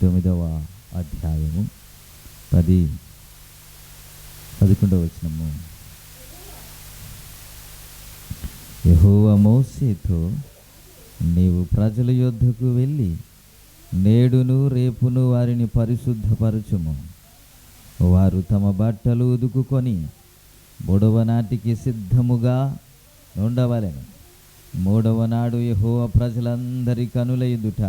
9వ అధ్యాయము 10-11 వచనము. యెహోవా మోషేతో, నీవు ప్రజల యొద్దకు వెళ్ళి నేడును రేపును వారిని పరిశుద్ధపరచుము. వారు తమ బట్టలు ఉదుకుకొని 3వ నాటికి సిద్ధముగా ఉండవలెను. 3వ నాడు యెహోవా ప్రజలందరి కనుల ఎదుట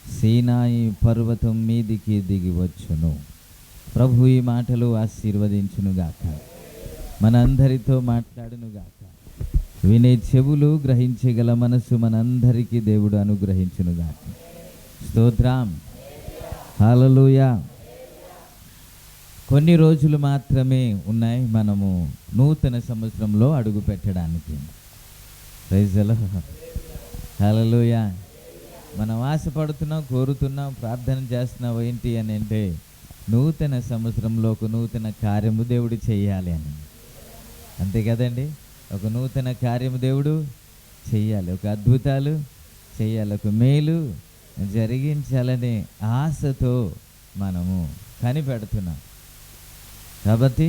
సీనాయి పర్వతం మీదికి దిగి వచ్చును. ప్రభు ఈ మాటలు ఆశీర్వదించునుగాక, మనందరితో మాట్లాడునుగాక. వినే చెవులు, గ్రహించగల మనసు మనందరికీ దేవుడు అనుగ్రహించునుగాక. స్తోత్రం, హల్లెలూయా. కొన్ని రోజులు మాత్రమే ఉన్నాయి మనము నూతన సంవత్సరంలో అడుగు పెట్టడానికి. ప్రైజ్ ది లార్డ్, హల్లెలూయా. మనం ఆశపడుతున్నాం, కోరుతున్నాం, ప్రార్థన చేస్తున్నాం ఏంటి అని అంటే, నూతన సంవత్సరంలో ఒక నూతన కార్యము దేవుడు చేయాలి అని. అంతే కదండి, ఒక నూతన కార్యము దేవుడు చెయ్యాలి, ఒక అద్భుతాలు చేయాలి, ఒక మేలు జరిగించాలనే ఆశతో మనము కనిపెడుతున్నాం. కాబట్టి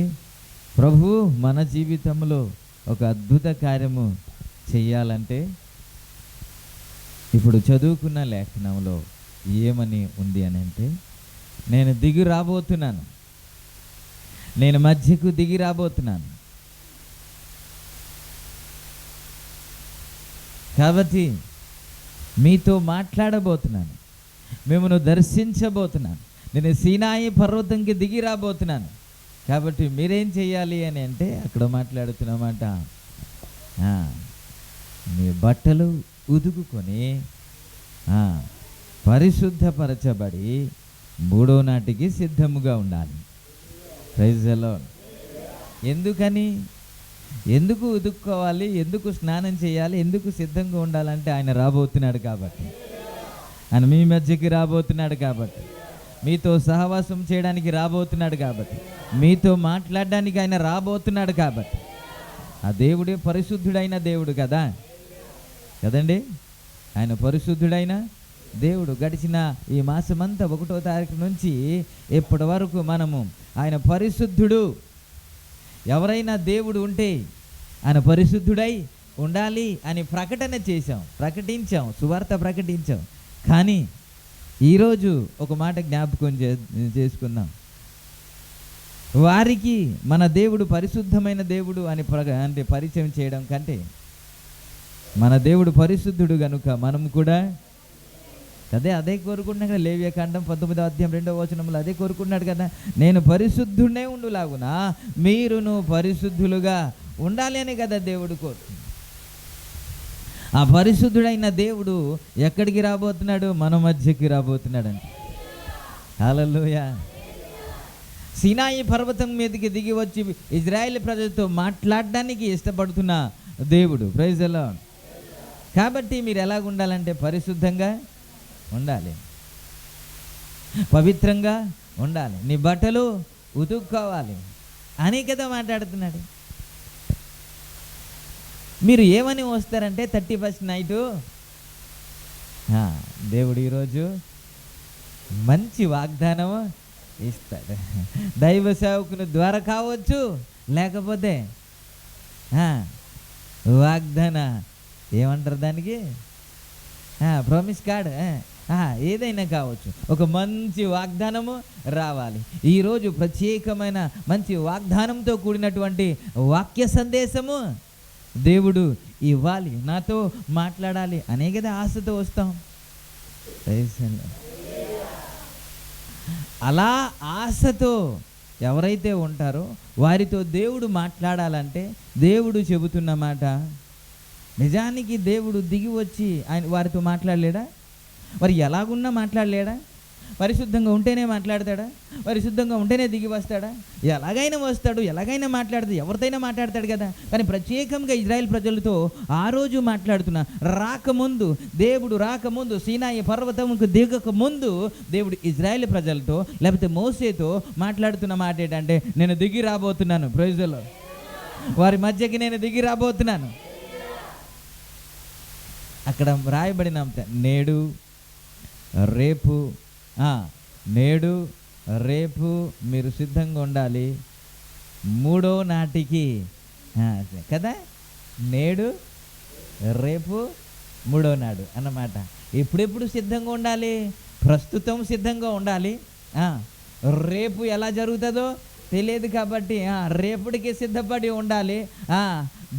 ప్రభు మన జీవితంలో ఒక అద్భుత కార్యము చెయ్యాలంటే ఇప్పుడు చదువుకున్న లేఖనంలో ఏమని ఉంది అని అంటే, నేను దిగి రాబోతున్నాను, నేను మధ్యకు దిగి రాబోతున్నాను. కాబట్టి మీతో మాట్లాడబోతున్నాను, మిమ్మల్ని దర్శించబోతున్నాను, నేను సీనాయి పర్వతంకి దిగి రాబోతున్నాను. కాబట్టి మీరేం చేయాలి అని అంటే, అక్కడ మాట్లాడుతున్నమాట, మీ బట్టలు ఉదుకుకొని పరిశుద్ధపరచబడి 3వ నాటికి సిద్ధముగా ఉండాలి. Praise the lord. ఎందుకు ఉదుక్కోవాలి, ఎందుకు స్నానం చేయాలి, ఎందుకు సిద్ధంగా ఉండాలంటే, ఆయన రాబోతున్నాడు కాబట్టి, ఆయన మీ మధ్యకి రాబోతున్నాడు కాబట్టి, మీతో సహవాసం చేయడానికి రాబోతున్నాడు కాబట్టి, మీతో మాట్లాడడానికి ఆయన రాబోతున్నాడు కాబట్టి. ఆ దేవుడే పరిశుద్ధుడైన దేవుడు కదండి. ఆయన పరిశుద్ధుడైన దేవుడు. గడిచిన ఈ మాసమంతా 1వ తారీఖు నుంచి ఇప్పటి వరకు మనము ఆయన పరిశుద్ధుడు, ఎవరైనా దేవుడు ఉంటే ఆయన పరిశుద్ధుడై ఉండాలి అని ప్రకటించాం, సువార్త ప్రకటించాం. కానీ ఈరోజు ఒక మాట జ్ఞాపకం చేసుకుందాం. వారికి మన దేవుడు పరిశుద్ధమైన దేవుడు అని అంటే పరిచయం చేయడం కంటే, మన దేవుడు పరిశుద్ధుడు కనుక మనం కూడా అదే కోరుకుంటున్నాం కదా. లేవియాకాండం 19వ అధ్యాయం 2వ వచనంలో అదే కోరుకుంటున్నాడు కదా, నేను పరిశుద్ధుడనే ఉండులాగున మీరును పరిశుద్ధులుగా ఉండాలి అని కదా దేవుడు కోరుతుంది. ఆ పరిశుద్ధుడైన దేవుడు ఎక్కడికి రాబోతున్నాడు? మన మధ్యకి రాబోతున్నాడంట. హల్లెలూయా. సీనాయి పర్వతం మీదకి దిగి వచ్చి ఇజ్రాయేల్ ప్రజలతో మాట్లాడడానికి ఇష్టపడుతున్న దేవుడు. Praise the lord. కాబట్టి మీరు ఎలాగ ఉండాలంటే, పరిశుద్ధంగా ఉండాలి, పవిత్రంగా ఉండాలి, నీ బట్టలు ఉతుక్కోవాలి అని కదా మాట్లాడుతున్నాడు. మీరు ఏమని వస్తారంటే 31st నైటు దేవుడు ఈరోజు మంచి వాగ్దానం ఇస్తాడు. దైవ సేవకుని ద్వారా కావచ్చు, లేకపోతే వాగ్దాన ఏమంటారు దానికి, ప్రామిస్ కార్డ్, ఏదైనా కావచ్చు. ఒక మంచి వాగ్దానము రావాలి. ఈరోజు ప్రత్యేకమైన మంచి వాగ్దానంతో కూడినటువంటి వాక్య సందేశము దేవుడు ఇవ్వాలి, నాతో మాట్లాడాలి అనే కదా ఆశతో వస్తాం. అలా ఆశతో ఎవరైతే ఉంటారో వారితో దేవుడు మాట్లాడాలంటే, దేవుడు చెబుతున్న మాట, నిజానికి దేవుడు దిగి వచ్చి ఆయన వారితో మాట్లాడలేడా? వారు ఎలాగున్నా మాట్లాడలేడా? పరిశుద్ధంగా ఉంటేనే మాట్లాడతాడా? పరిశుద్ధంగా ఉంటేనే దిగి వస్తాడా? ఎలాగైనా వస్తాడు, ఎలాగైనా మాట్లాడతాడు, ఎవరితోనైనా మాట్లాడతాడు కదా. కానీ ప్రత్యేకంగా ఇజ్రాయెల్ ప్రజలతో ఆ రోజు రాకముందు రాకముందు సీనాయి పర్వతంకు దిగక ముందు దేవుడు ఇజ్రాయెల్ ప్రజలతో, లేకపోతే మోసేతో మాట్లాడుతున్న మాట ఏంటంటే, నేను దిగి రాబోతున్నాను. Praise the lord. వారి మధ్యకి నేను దిగి రాబోతున్నాను. అక్కడ రాయబడిన నేడు రేపు నేడు రేపు మీరు సిద్ధంగా ఉండాలి. మూడో నాటికి కదా, నేడు రేపు మూడో నాడు అన్నమాట. ఎప్పుడెప్పుడు సిద్ధంగా ఉండాలి? ప్రస్తుతం సిద్ధంగా ఉండాలి. రేపు ఎలా జరుగుతుందో తెలియదు కాబట్టి రేపటికి సిద్ధపడి ఉండాలి.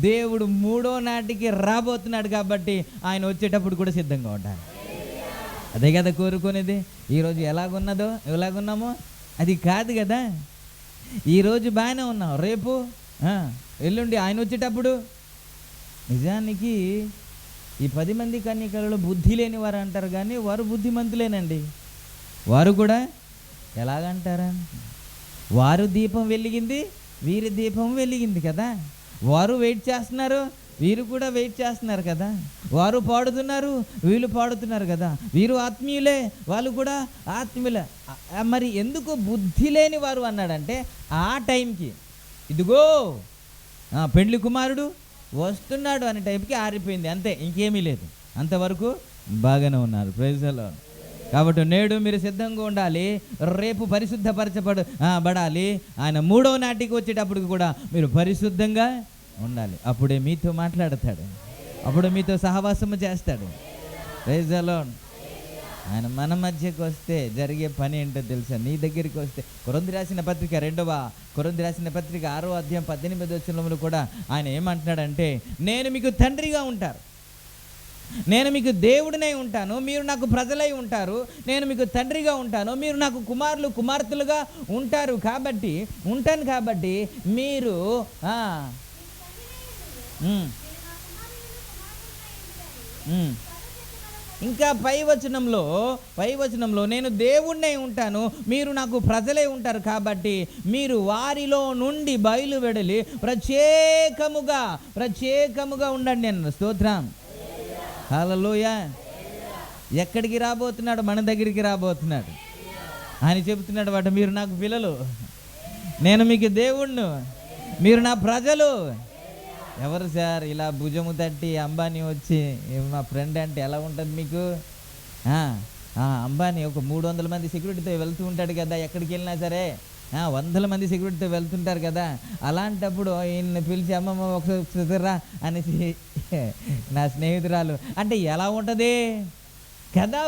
దేవుడు మూడో నాటికి రాబోతున్నాడు కాబట్టి ఆయన వచ్చేటప్పుడు కూడా సిద్ధంగా ఉండాలి. అదే కదా కోరుకునేది. ఈరోజు ఎలాగున్నామో అది కాదు కదా. ఈరోజు బాగానే ఉన్నాం, రేపు ఎల్లుండి ఆయన వచ్చేటప్పుడు. నిజానికి ఈ 10 మంది కన్యకలలో బుద్ధి లేని వారు అంటారు, కానీ వారు బుద్ధిమంతులేనండి. వారు కూడా ఎలాగంటారా, వారు దీపం వెలిగింది, వీరి దీపం వెలిగింది కదా. వారు వెయిట్ చేస్తున్నారు, వీరు కూడా వెయిట్ చేస్తున్నారు కదా. వారు పాడుతున్నారు, వీళ్ళు పాడుతున్నారు కదా. వీరు ఆత్మీయులే, వాళ్ళు కూడా ఆత్మీయులే. మరి ఎందుకు బుద్ధి లేని వారు అన్నాడంటే, ఆ టైంకి ఇదిగో పెండ్లి కుమారుడు వస్తున్నాడు అనే టైంకి ఆరిపోయింది, అంతే, ఇంకేమీ లేదు. అంతవరకు బాగానే ఉన్నారు. Praise the lord. కాబట్టి నేడు మీరు సిద్ధంగా ఉండాలి, రేపు పరిశుద్ధపరచబడాలి. ఆయన మూడో నాటికి వచ్చేటప్పుడు కూడా మీరు పరిశుద్ధంగా ఉండాలి. అప్పుడే మీతో మాట్లాడతాడు, అప్పుడు మీతో సహవాసము చేస్తాడు. Praise the lord. ఆయన మన మధ్యకి వస్తే జరిగే పని ఏంటో తెలుసా? నీ దగ్గరికి వస్తే కొరింథీ రాసిన పత్రిక 6వ అధ్యాయం 18వ వచనంలో కూడా ఆయన ఏమంటున్నాడంటే, నేను మీకు తండ్రిగా ఉంటాను, నేను మీకు దేవుడినై ఉంటాను, మీరు నాకు ప్రజలై ఉంటారు. నేను మీకు తండ్రిగా ఉంటాను, మీరు నాకు కుమారులు కుమార్తెలుగా ఉంటారు. ఉంటాను కాబట్టి మీరు ఇంకా పై వచనంలో నేను దేవుణ్ణై ఉంటాను, మీరు నాకు ప్రజలే ఉంటారు. కాబట్టి మీరు వారిలో నుండి బయలువెడలి ప్రత్యేకముగా ఉండండి అన్న. స్తోత్రం, హల్లెలూయా. ఎక్కడికి రాబోతున్నాడు? మన దగ్గరికి రాబోతున్నాడు. ఆయన చెబుతున్నాడు వాటి, మీరు నాకు పిల్లలు, నేను మీకు దేవుణ్ణు, మీరు నా ప్రజలు. ఎవరు సార్ ఇలా భుజము తట్టి అంబానీ వచ్చి మా ఫ్రెండ్ అంటే ఎలా ఉంటుంది మీకు? అంబానీ ఒక 300 మంది సెక్యూరిటీతో వెళ్తూ ఉంటాడు కదా, ఎక్కడికి వెళ్ళినా సరే 100 మంది సెక్యూరిటీతో వెళ్తుంటారు కదా. అలాంటప్పుడు ఈయన్ని పిలిచి అమ్మమ్మ ఒకసారి రా అనేసి నా స్నేహితురాలు అంటే ఎలా ఉంటుంది కదా.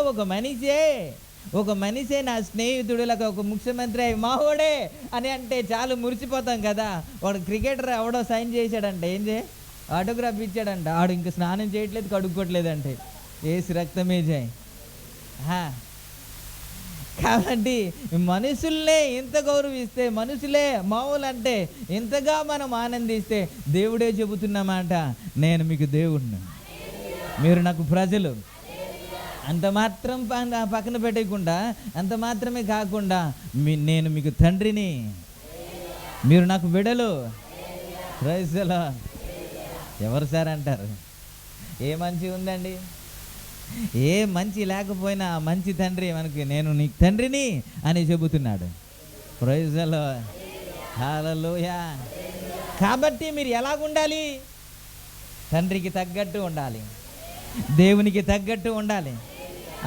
ఒక మనిషే నా స్నేహితుడు, లేక ఒక ముఖ్యమంత్రి మావోడే అని అంటే చాలు మురిసిపోతాం కదా. వాడు క్రికెటర్ ఎవడో సైన్ చేశాడంటే, ఆటోగ్రాఫ్ ఇచ్చాడంట, ఆడు ఇంక స్నానం చేయట్లేదు, కడుక్కోవట్లేదంటే ఏసి రక్తమే జాయ్. కాబట్టి మనుషుల్నే ఇంత గౌరవిస్తే, మనుషులే మామూలు అంటే ఇంతగా మనం ఆనందిస్తే, దేవుడే చెబుతున్నమాట, నేను మీకు దేవుడిని, మీరు నాకు ప్రజలు. అంత మాత్రం పక్కన పెట్టకుండా, అంత మాత్రమే కాకుండా నేను మీకు తండ్రిని, మీరు నాకు బిడ్డలు. Praise the lord. ఎవరు సార్ అంటారు? ఏ మంచి ఉందండి? ఏ మంచి లేకపోయినా మంచి తండ్రి మనకి, నేను నీకు తండ్రిని అని చెబుతున్నాడు. ప్రైజ్ ది లార్డ్, హల్లెలూయా. కాబట్టి మీరు ఎలాగుండాలి? తండ్రికి తగ్గట్టు ఉండాలి, దేవునికి తగ్గట్టు ఉండాలి.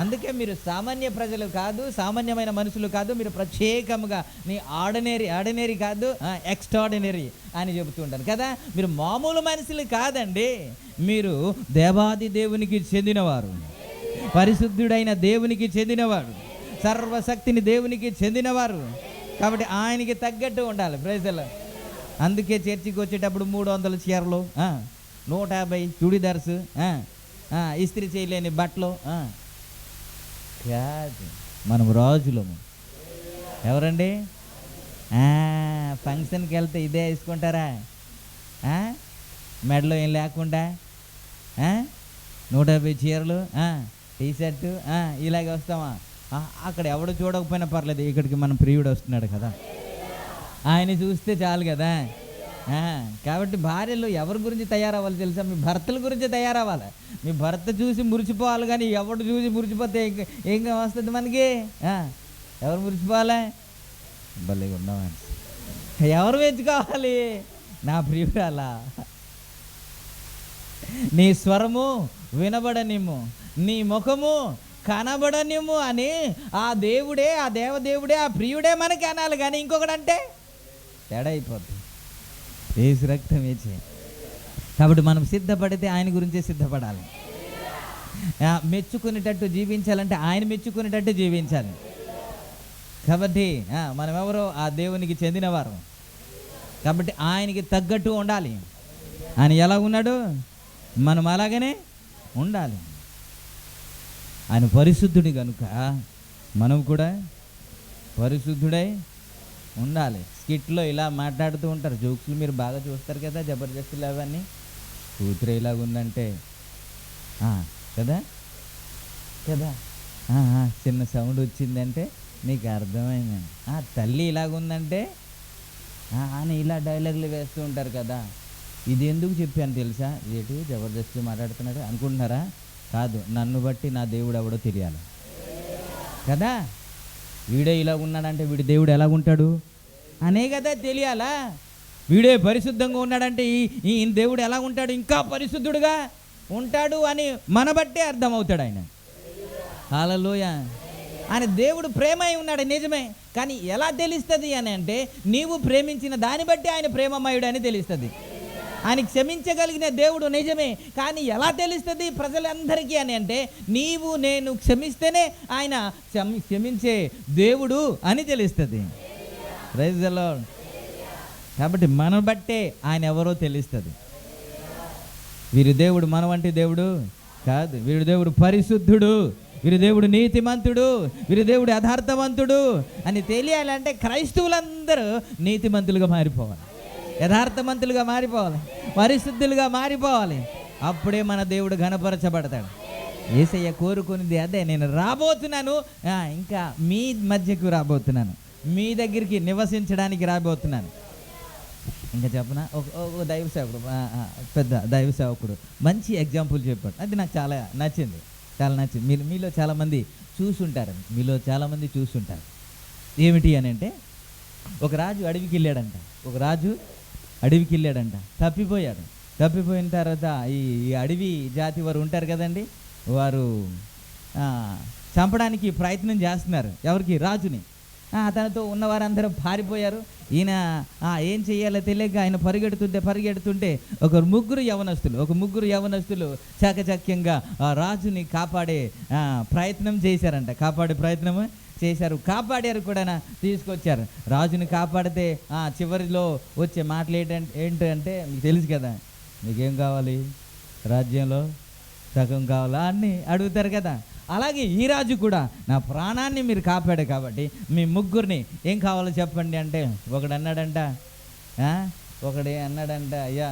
అందుకే మీరు సామాన్య ప్రజలు కాదు, సామాన్యమైన మనుషులు కాదు, మీరు ప్రత్యేకంగా నీ ఆర్డినరీ కాదు, ఎక్స్ట్రాడినరీ అని చెబుతూ ఉంటారు కదా. మీరు మామూలు మనుషులు కాదండి, మీరు దేవాది దేవునికి చెందినవారు, పరిశుద్ధుడైన దేవునికి చెందినవారు, సర్వశక్తిని దేవునికి చెందినవారు. కాబట్టి ఆయనకి తగ్గట్టు ఉండాలి. Praise the lord. అందుకే చర్చికి వచ్చేటప్పుడు 300 చీరలు, 150 చుడిదార్స్, ఇస్త్రీ చేయలేని బట్టలు కాదు. మనం రాజులము. ఎవరండి? ఫంక్షన్కి వెళ్తే ఇదే వేసుకుంటారా? మెడలో ఏం లేకుండా 150 చీరలు, టీషర్టు, ఇలాగే వస్తామా? అక్కడ ఎవడు చూడకపోయినా పర్లేదు, ఇక్కడికి మన ప్రియుడు వస్తున్నాడు కదా, ఆయన చూస్తే చాలు కదా. కాబట్టి భార్యలు ఎవరి గురించి తయారవ్వాలి తెలుసా? మీ భర్తల గురించి తయారవ్వాలి. మీ భర్త చూసి మురిచిపోవాలి, కానీ ఎవడు చూసి మురిచిపోతే ఏం వస్తుంది మనకి? ఎవరు మురిచిపోవాలి? భలే ఉన్నామని ఎవరు మెచ్చుకోవాలి? నా ప్రియురాలా, నీ స్వరము వినబడనిమ్ము, నీ ముఖము కనబడనిము అని ఆ దేవుడే, ఆ దేవదేవుడే, ఆ ప్రియుడే మనకి అనాలి. కానీ ఇంకొకడంటే తేడా అయిపోద్ది. యేసు రక్తం వేచే. కాబట్టి మనం సిద్ధపడితే ఆయన గురించే సిద్ధపడాలి. మెచ్చుకునేటట్టు జీవించాలంటే ఆయన మెచ్చుకునేటట్టు జీవించాలి. కాబట్టి మనం ఎవరో ఆ దేవునికి చెందినవారు. కాబట్టి ఆయనకి తగ్గట్టు ఉండాలి. ఆయన ఎలా ఉన్నాడు మనం అలాగనే ఉండాలి. ఆయన పరిశుద్ధుడి కనుక మనం కూడా పరిశుద్ధుడై ఉండాలి. స్కిట్లో ఇలా మాట్లాడుతూ ఉంటారు, జోక్స్లు మీరు బాగా చూస్తారు కదా, జబర్దస్తులు అవన్నీ. కూతురు ఇలాగుందంటే కదా కదా చిన్న సౌండ్ వచ్చిందంటే నీకు అర్థమైంది. తల్లి ఇలాగుందంటే అని ఇలా డైలాగులు వేస్తూ ఉంటారు కదా. ఇది ఎందుకు చెప్పాను తెలుసా? ఏంటి జబర్దస్త్ మాట్లాడుతున్నాడు అనుకుంటున్నారా? కాదు, నన్ను బట్టి నా దేవుడు ఎవడో తెలియాలి కదా. వీడే ఇలా ఉన్నాడంటే వీడి దేవుడు ఎలాగుంటాడు అనే కదా తెలియాలా. వీడే పరిశుద్ధంగా ఉన్నాడంటే ఈ దేవుడు ఎలా ఉంటాడు, ఇంకా పరిశుద్ధుడుగా ఉంటాడు అని మన బట్టే అర్థమవుతాడు ఆయన. హల్లెలూయా. ఆయన దేవుడు ప్రేమ అయి ఉన్నాడు నిజమే, కానీ ఎలా తెలుస్తుంది అని అంటే నీవు ప్రేమించిన దాన్ని బట్టి ఆయన ప్రేమమయుడు అని తెలుస్తుంది. ఆయన క్షమించగలిగిన దేవుడు నిజమే, కానీ ఎలా తెలుస్తుంది ప్రజలందరికీ అని అంటే నీవు నేను క్షమిస్తేనే ఆయన క్షమించే దేవుడు అని తెలుస్తుంది. Praise the lord. కాబట్టి మన బట్టే ఆయన ఎవరో తెలుస్తుంది. వీరి దేవుడు మన వంటి దేవుడు కాదు. వీరి దేవుడు పరిశుద్ధుడు, వీరి దేవుడు నీతిమంతుడు, వీరి దేవుడు యథార్థవంతుడు అని తెలియాలంటే క్రైస్తవులందరూ నీతిమంతులుగా మారిపోవాలి, యథార్థవంతులుగా మారిపోవాలి, పరిశుద్ధులుగా మారిపోవాలి. అప్పుడే మన దేవుడు ఘనపరచబడతాడు. యేసయ్య కోరుకునేది అదే. నేను రాబోతున్నాను, ఇంకా మీ మధ్యకు రాబోతున్నాను, మీ దగ్గరికి నివసించడానికి రాబోతున్నాను. ఇంకా చెప్పనా, ఒక దైవ సేవకుడు, పెద్ద దైవ సేవకుడు మంచి ఎగ్జాంపుల్ చెప్పాడు. అది నాకు చాలా నచ్చింది. మీలో చాలామంది చూసుంటారు. ఏమిటి అని అంటే ఒక రాజు అడవికి వెళ్ళాడంట. తప్పిపోయిన తర్వాత ఈ అడవి జాతి వారు ఉంటారు కదండి, వారు చంపడానికి ప్రయత్నం చేస్తున్నారు. ఎవరికి? రాజుని. తనతో ఉన్నవారందరూ పారిపోయారు. ఈయన ఏం చేయాలో తెలియక ఆయన పరిగెడుతుంటే ఒక ముగ్గురు యవనస్తులు చాకచక్యంగా రాజుని కాపాడే ప్రయత్నం చేశారంట. కాపాడారు కూడా, తీసుకొచ్చారు. రాజుని కాపాడితే చివరిలో వచ్చే మాటలు ఏంటంటే మీకు తెలుసు కదా, మీకేం కావాలి, రాజ్యంలో సగం కావాలా అని అడుగుతారు కదా. అలాగే ఈ రాజు కూడా నా ప్రాణాన్ని మీరు కాపాడు కాబట్టి మీ ముగ్గురిని ఏం కావాలో చెప్పండి అంటే ఒకడు అన్నాడంట, అయ్యా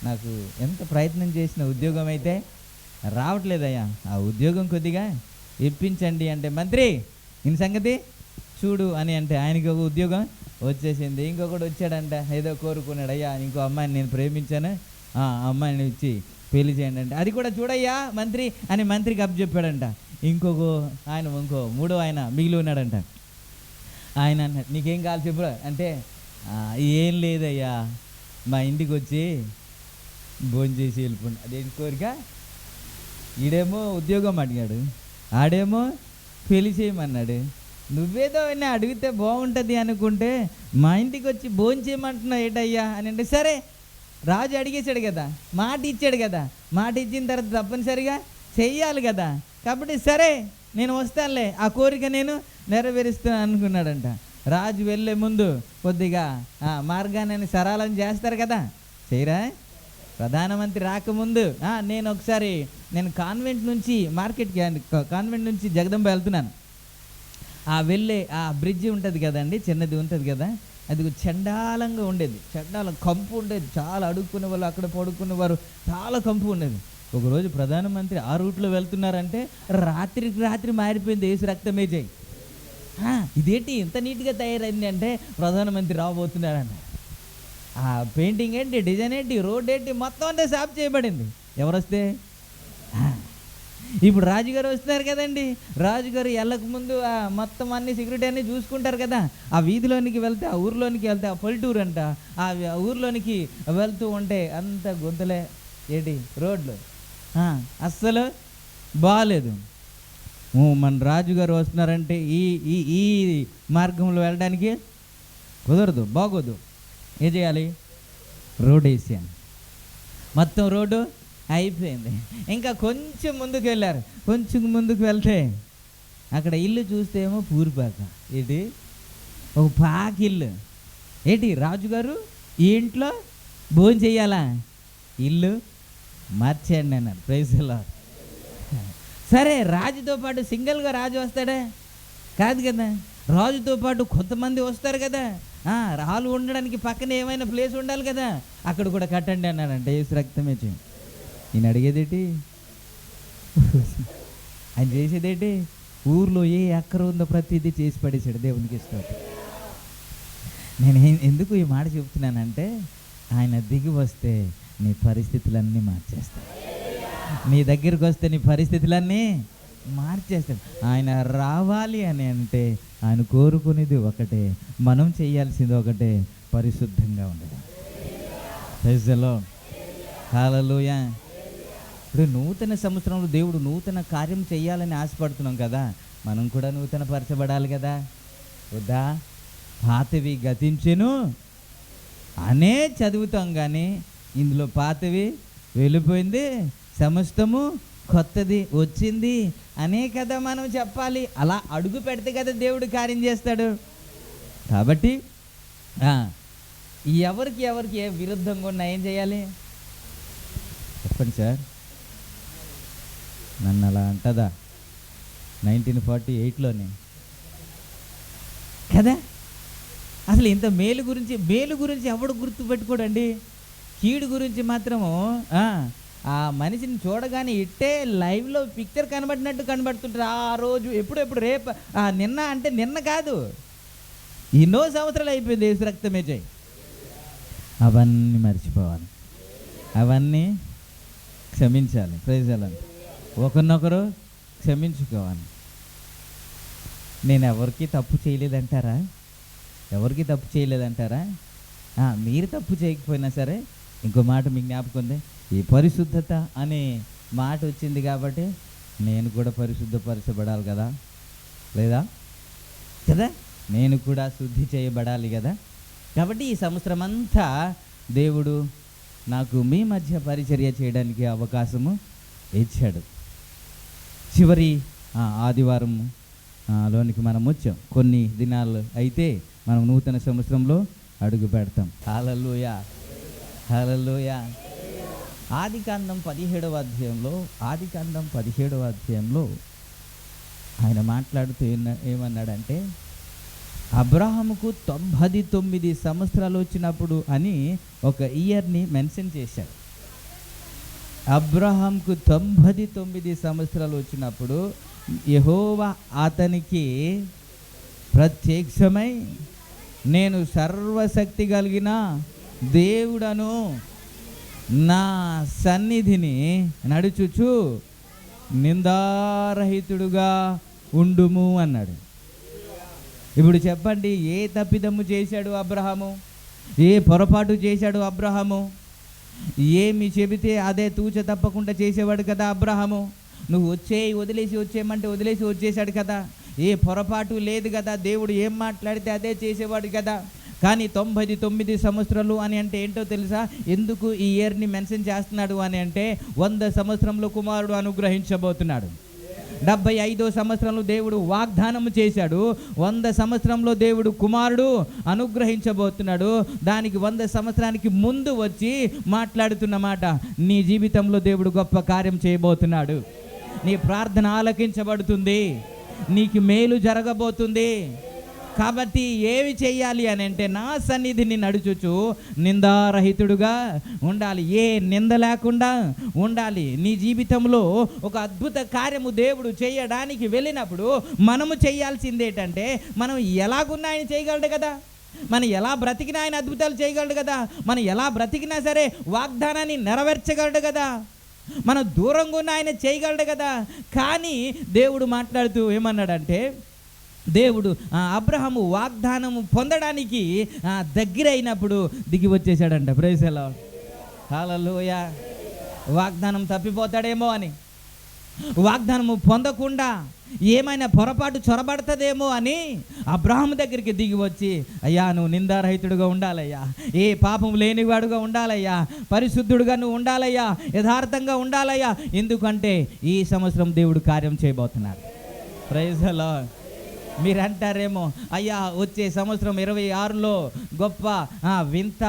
నాకు ఎంత ప్రయత్నం చేసిన ఉద్యోగం అయితే రావట్లేదయ్యా, ఆ ఉద్యోగం కొద్దిగా ఇప్పించండి అంటే మంత్రి ఈయన సంగతి చూడు అని అంటే ఆయనకి ఒక ఉద్యోగం వచ్చేసింది. ఇంకొకటి వచ్చాడంట, ఏదో కోరుకున్నాడు, అయ్యా ఇంకో అమ్మాయిని నేను ప్రేమించాను, ఆ అమ్మాయిని ఇచ్చి పెళ్లి చేయండి అంటే అది కూడా చూడయ్యా మంత్రి అని మంత్రికి అప్పచెప్పాడంట. ఇంకో మూడో ఆయన మిగిలి ఉన్నాడంట. ఆయన అన్నాడు, నీకేం కావాలి చెప్పు అంటే ఏం లేదయ్యా, మా ఇంటికి వచ్చి భోజనం చేసి వెళ్ళిపోండి. అదేంటి కోరిక? ఈడేమో ఉద్యోగం అడిగాడు, ఆడేమో పెళ్లి చేయమన్నాడు. నువ్వేదో అయినా అడిగితే బాగుంటుంది అనుకుంటే మా ఇంటికి వచ్చి భోజనం చేయమంటున్నావు ఏంటయ్యా అని అంటే, సరే రాజు అడిగేశాడు కదా, మాట ఇచ్చాడు కదా, మాట ఇచ్చిన తర్వాత తప్పనిసరిగా చెయ్యాలి కదా, కాబట్టి సరే నేను వస్తానులే, ఆ కోరిక నేను నెరవేరుస్తాను అనుకున్నాడంట. రాజు వెళ్ళే ముందు కొద్దిగా మార్గాన్ని సరళం చేస్తారు కదా, చేయరా? ప్రధానమంత్రి రాకముందు నేను కాన్వెంట్ నుంచి జగదంబ వెళ్తున్నాను. వెళ్ళే బ్రిడ్జి ఉంటుంది కదండి, చిన్నది ఉంటుంది కదా, అది చండాలంగా ఉండేది, కంపు ఉండేది, చాలా అడుక్కునే వాళ్ళు అక్కడ పడుకునేవారు, చాలా కంపు ఉండేది. ఒకరోజు ప్రధానమంత్రి ఆ రూట్లో వెళ్తున్నారంటే రాత్రి మారిపోయింది యేసు రక్తమే చేయి. ఇదేంటి ఇంత నీట్గా తయారైంది అంటే ప్రధానమంత్రి రాబోతున్నారన్న. పెయింటింగ్ ఏంటి, డిజైన్ ఏంటి, రోడ్ ఏంటి, మొత్తం అంతా సాఫ్ చేయబడింది. ఎవరు వస్తే? ఇప్పుడు రాజుగారు వస్తున్నారు కదండి. రాజుగారు వెళ్ళక ముందు మొత్తం అన్ని సెక్యూరిటీ అన్నీ చూసుకుంటారు కదా. ఆ వీధిలోనికి వెళ్తే, ఆ ఊర్లోనికి వెళ్తే, ఆ పల్లెటూరు అంట, ఆ ఊర్లోనికి వెళ్తూ ఉంటే అంత గుంతలే, ఏంటి రోడ్లు అస్సలు బాగాలేదు. మన రాజుగారు వస్తున్నారంటే ఈ ఈ ఈ మార్గంలో వెళ్ళడానికి కుదరదు, బాగోదు. ఏం చేయాలి? రోడ్ వేసాను, మొత్తం రోడ్డు అయిపోయింది. ఇంకా కొంచెం ముందుకు వెళ్ళారు. కొంచెం ముందుకు వెళ్తే అక్కడ ఇల్లు చూస్తే ఏమో పూరిపాక. ఏంటి? ఒక పాకిల్లు. ఏంటి? రాజుగారు ఈ ఇంట్లో భోజనం చెయ్యాలా? ఇల్లు మార్చేయండి అన్నారు. Praise the lord. సరే, రాజుతో పాటు సింగిల్గా రాజు వస్తాడా? కాదు కదా. రాజుతో పాటు కొంతమంది వస్తారు కదా. రాళ్ళు ఉండడానికి పక్కన ఏమైనా ప్లేస్ ఉండాలి కదా, అక్కడ కూడా కట్టండి అన్నాడంటే యేసు రక్తమే చేయి. ఈయన అడిగేదేంటి? ఆయన చేసేదేంటి? ఊర్లో ఏ అక్కర ఉందో ప్రతిదీ చేసి పడేసాడు. దేవునికి ఇష్టం. నేను ఎందుకు ఈ మాట చెప్తున్నానంటే, ఆయన దిగి వస్తే నీ పరిస్థితులన్నీ మార్చేస్తాడు. నీ దగ్గరికి వస్తే నీ పరిస్థితులన్నీ మార్చేస్తాడు. ఆయన రావాలి అని అంటే ఆయన కోరుకునేది ఒకటే, మనం చేయాల్సింది ఒకటే, పరిశుద్ధంగా ఉండడం. Praise the Lord. హల్లెలూయా. ఇప్పుడు నూతన సంవత్సరంలో దేవుడు నూతన కార్యం చేయాలని ఆశపడుతున్నాం కదా, మనం కూడా నూతన పరచబడాలి కదా. వద్దా? పాతవి గతించెను అనే చదువుతాం, కానీ ఇందులో పాతవి వెళ్ళిపోయింది, సమస్తము కొత్తది వచ్చింది అనే కదా మనం చెప్పాలి. అలా అడుగు పెడితే కదా దేవుడు కార్యం చేస్తాడు. కాబట్టి ఎవరికి ఏ విరుద్ధంగా ఉన్నా ఏం చేయాలి చెప్పండి సార్? నన్ను అలా అంటదా 1948లోనే కదా. అసలు ఇంత మేలు గురించి ఎవడు గుర్తుపెట్టుకోడండి. కీడు గురించి మాత్రము ఆ మనిషిని చూడగానే ఇట్టే లైవ్లో పిక్చర్ కనబడినట్టు కనబడుతుంటారు. ఆ రోజు ఎప్పుడు రేపు నిన్న అంటే నిన్న కాదు, ఎన్నో సంవత్సరాలు అయిపోయింది. యేసు రక్తమే చేయి. అవన్నీ మర్చిపోవాలి, అవన్నీ క్షమించాలి. Praise the lord. ఒకరినొకరు క్షమించుకోవాలి. నేను ఎవరికి తప్పు చేయలేదంటారా? ఎవరికి తప్పు చేయలేదంటారా? మీరు తప్పు చేయకపోయినా సరే ఇంకో మాట మీకు జ్ఞాపకం ఉంది, ఈ పరిశుద్ధత అనే మాట వచ్చింది కాబట్టి నేను కూడా పరిశుద్ధపరచబడాలి కదా, లేదా కదా, నేను కూడా శుద్ధి చేయబడాలి కదా. కాబట్టి ఈ సంవత్సరం అంతా దేవుడు నాకు మీ మధ్య పరిచర్య చేయడానికి అవకాశము ఇచ్చాడు. చివరి ఆదివారం లోనికి మనం వచ్చాం. కొన్ని దినాలు అయితే మనం నూతన సంవత్సరంలో అడుగు పెడతాం. హల్లెలూయా, హల్లెలూయా. ఆదికాండం 17వ అధ్యాయంలో ఆయన మాట్లాడుతూ ఏమన్నాడంటే, అబ్రహాముకు 99 సంవత్సరాలు వచ్చినప్పుడు అని ఒక ఇయర్ని మెన్షన్ చేశాడు. అబ్రహాంకు 99 సంవత్సరాలు వచ్చినప్పుడు యెహోవా అతనికి ప్రత్యక్షమై, నేను సర్వశక్తి కలిగిన దేవుడను, నా సన్నిధిని నడుచుచు నిందారహితుడుగా ఉండుము అన్నాడు. ఇప్పుడు చెప్పండి, ఏ తప్పిదమ్ము చేశాడు అబ్రహాము? ఏ పొరపాటు చేశాడు అబ్రహాము? ఏమి చెబితే అదే తూచ తప్పకుండా చేసేవాడు కదా అబ్రహాము. నువ్వు వదిలేసి వచ్చేయమంటే వదిలేసి వచ్చేసాడు కదా. ఏ పొరపాటు లేదు కదా. దేవుడు ఏం మాట్లాడితే అదే చేసేవాడు కదా. కానీ 99 సంవత్సరాలు అని అంటే ఏంటో తెలుసా? ఎందుకు ఈ ఇయర్ని మెన్షన్ చేస్తున్నాడు అని అంటే, 100 సంవత్సరంలో కుమారుడు అనుగ్రహించబోతున్నాడు. 75వ సంవత్సరంలో దేవుడు వాగ్దానం చేశాడు. 100 సంవత్సరంలో దేవుడు కుమారుడు అనుగ్రహించబోతున్నాడు. దానికి 100 సంవత్సరానికి ముందు వచ్చి మాట్లాడుతున్న మాట, నీ జీవితంలో దేవుడు గొప్ప కార్యం చేయబోతున్నాడు. నీ ప్రార్థన ఆలకించబడుతుంది, నీకు మేలు జరగబోతుంది. కాబట్టి ఏవి చేయాలి అని అంటే, నా సన్నిధిని నడుచుచు నిందారహితుడుగా ఉండాలి. ఏ నింద లేకుండా ఉండాలి. నీ జీవితంలో ఒక అద్భుత కార్యము దేవుడు చేయడానికి వెళ్ళినప్పుడు మనము చేయాల్సింది ఏంటంటే, మనం ఎలాగున్నా ఆయన చేయగలడు కదా. మనం ఎలా బ్రతికినా ఆయన అద్భుతాలు చేయగలడు కదా. మనం ఎలా బ్రతికినా సరే వాగ్దానాన్ని నెరవేర్చగలడు కదా. మనం దూరంగా ఉన్న ఆయన చేయగలడు కదా. కానీ దేవుడు మాట్లాడుతూ ఏమన్నాడంటే, దేవుడు అబ్రహాము వాగ్దానము పొందడానికి దగ్గర అయినప్పుడు దిగి వచ్చేసాడంట. Praise the Lord. హల్లెలూయా. వాగ్దానం తప్పిపోతాడేమో అని వాగ్దానము పొందకుండా ఏమైనా పొరపాటు చొరబడుతుందేమో అని అబ్రాహాము దగ్గరికి దిగి వచ్చి, అయ్యా నువ్వు నిందారహితుడుగా ఉండాలయ్యా, ఏ పాపం లేనివాడుగా ఉండాలయ్యా, పరిశుద్ధుడుగా నువ్వు ఉండాలయ్యా, యథార్థంగా ఉండాలయ్యా, ఎందుకంటే ఈ సంవత్సరం దేవుడు కార్యం చేయబోతున్నాడు. Praise the lord. మీరు అంటారేమో, అయ్యా వచ్చే సంవత్సరం 26లో గొప్ప వింత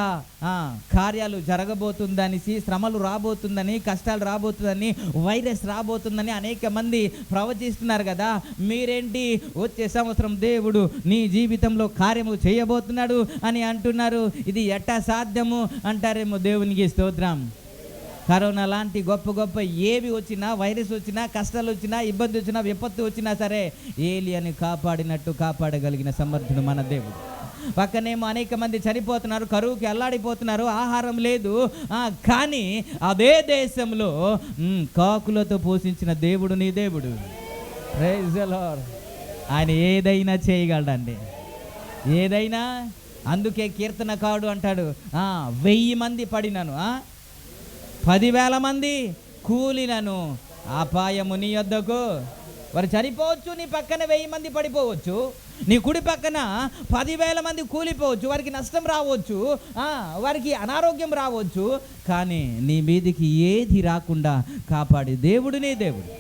కార్యాలు జరగబోతుందని, శ్రమలు రాబోతుందని, కష్టాలు రాబోతుందని, వైరస్ రాబోతుందని అనేక మంది ప్రవచిస్తున్నారు కదా, మీరేంటి వచ్చే సంవత్సరం దేవుడు నీ జీవితంలో కార్యము చేయబోతున్నాడు అని అంటున్నారు, ఇది ఎట్టా సాధ్యము అంటారేమో. దేవునికి స్తోత్రం. కరోనా లాంటి గొప్ప గొప్ప ఏవి వచ్చినా, వైరస్ వచ్చినా, కష్టాలు వచ్చినా, ఇబ్బంది వచ్చినా, విపత్తు వచ్చినా సరే ఏలియాని కాపాడినట్టు కాపాడగలిగిన సమర్థుడు మన దేవుడు. పక్కనేమో అనేక మంది చనిపోతున్నారు, కరువుకి అల్లాడిపోతున్నారు, ఆహారం లేదు. కానీ అదే దేశంలో కాకులతో పోషించిన దేవుడు నీ దేవుడు. Praise the lord. ఆయన ఏదైనా చేయగలడండి, ఏదైనా. అందుకే కీర్తనకారుడు అంటాడు, 1000 మంది పడినను, 10,000 మంది కూలినను అపాయము నీ యొద్దకు. వారు చనిపోవచ్చు, నీ పక్కన 1000 మంది పడిపోవచ్చు, నీ కుడి పక్కన 10,000 మంది కూలిపోవచ్చు, వారికి నష్టం రావచ్చు, వారికి అనారోగ్యం రావచ్చు, కానీ నీ మీదికి ఏది రాకుండా కాపాడి దేవుడు నీ దేవుడు.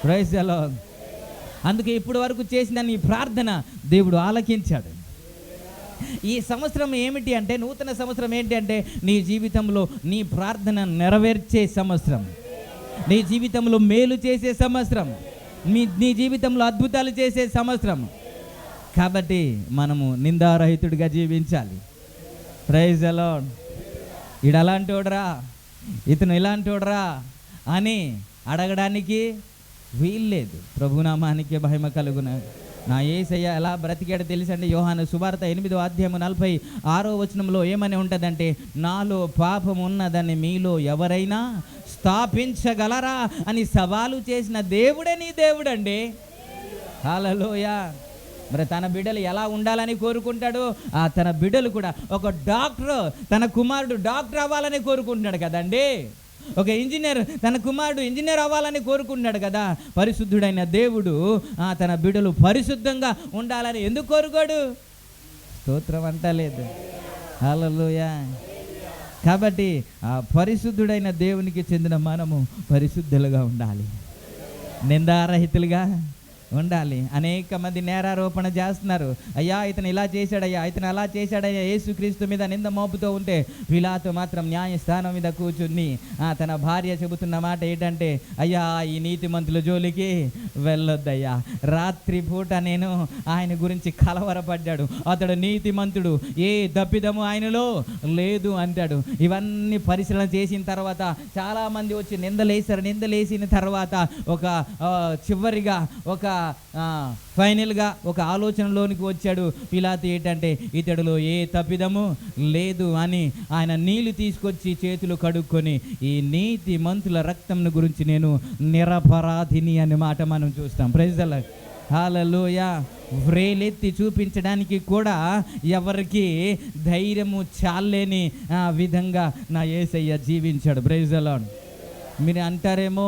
Praise the lord. అందుకే ఇప్పటి వరకు చేసిన నీ ప్రార్థన దేవుడు ఆలకించాడు. ఈ సంవత్సరం ఏమిటి అంటే, నూతన సంవత్సరం ఏంటి అంటే, నీ జీవితంలో నీ ప్రార్థన నెరవేర్చే సంవత్సరం, నీ జీవితంలో మేలు చేసే సంవత్సరం, నీ జీవితంలో అద్భుతాలు చేసే సంవత్సరం. కాబట్టి మనము నిందారహితుడిగా జీవించాలి. Praise the lord. ఈడు అలాంటోడరా, ఇతను ఇలాంటోడరా అని అడగడానికి వీల్లేదు. ప్రభునామానికి మహిమ కలుగున. నా యేసయ్య ఎలా బ్రతికాడో తెలుసండి. యోహాను సువార్త 8వ అధ్యాయము 46వ వచనంలో ఏమని ఉంటుందంటే, నాలో పాపం ఉన్నదని మీలో ఎవరైనా స్థాపించగలరా అని సవాలు చేసిన దేవుడే నీ దేవుడండి. హల్లెలూయా. మరి తన బిడ్డలు ఎలా ఉండాలని కోరుకుంటాడు, తన బిడ్డలు కూడా ఒక డాక్టర్, తన కుమారుడు డాక్టర్ అవ్వాలని కోరుకుంటున్నాడు కదండి. ఒక ఇంజనీర్ తన కుమారుడు ఇంజనీర్ అవ్వాలని కోరుకుంటున్నాడు కదా. పరిశుద్ధుడైన దేవుడు తన బిడ్డలు పరిశుద్ధంగా ఉండాలని ఎందుకు కోరుకోడు? స్తోత్రం అంటలేదు. హల్లెలూయా. కాబట్టి ఆ పరిశుద్ధుడైన దేవునికి చెందిన మనము పరిశుద్ధులుగా ఉండాలి, నిందారహితులుగా ఉండాలి. అనేక మంది నేరారోపణ చేస్తున్నారు. అయ్యా ఇతను ఇలా చేశాడయ్యా, ఇతను అలా చేశాడయ్యా, యేసుక్రీస్తు మీద నింద మోపుతూ ఉంటే పిలాతు మాత్రం న్యాయస్థానం మీద కూర్చుని తన భార్య చెబుతున్న మాట ఏంటంటే, అయ్యా ఈ నీతిమంతుల జోలికి వెళ్ళొద్దయ్యా, రాత్రి పూట నేను ఆయన గురించి కలవరపడ్డాడు, అతడు నీతిమంతుడు, ఏ తప్పిదము ఆయనలో లేదు అంటాడు. ఇవన్నీ పరిశీలన చేసిన తర్వాత చాలామంది వచ్చి నిందలేసిన తర్వాత ఒక చివరిగా ఒక ఫైనల్గా ఒక ఆలోచనలోనికి వచ్చాడు పిలాతు. ఏంటంటే ఇతడిలో ఏ తప్పిదము లేదు అని ఆయన నీళ్లు తీసుకొచ్చి చేతులు కడుక్కొని, ఈ నీతి మంతుల రక్తంను గురించి నేను నిరపరాధిని అనే మాట మనం చూస్తాం. Praise the Lord. హల్లెలూయా. వ్రేలెత్తి చూపించడానికి కూడా ఎవరికి ధైర్యము చాలేని విధంగా నా యేసయ్య జీవించాడు. Praise the lord. మీరు అంటారేమో,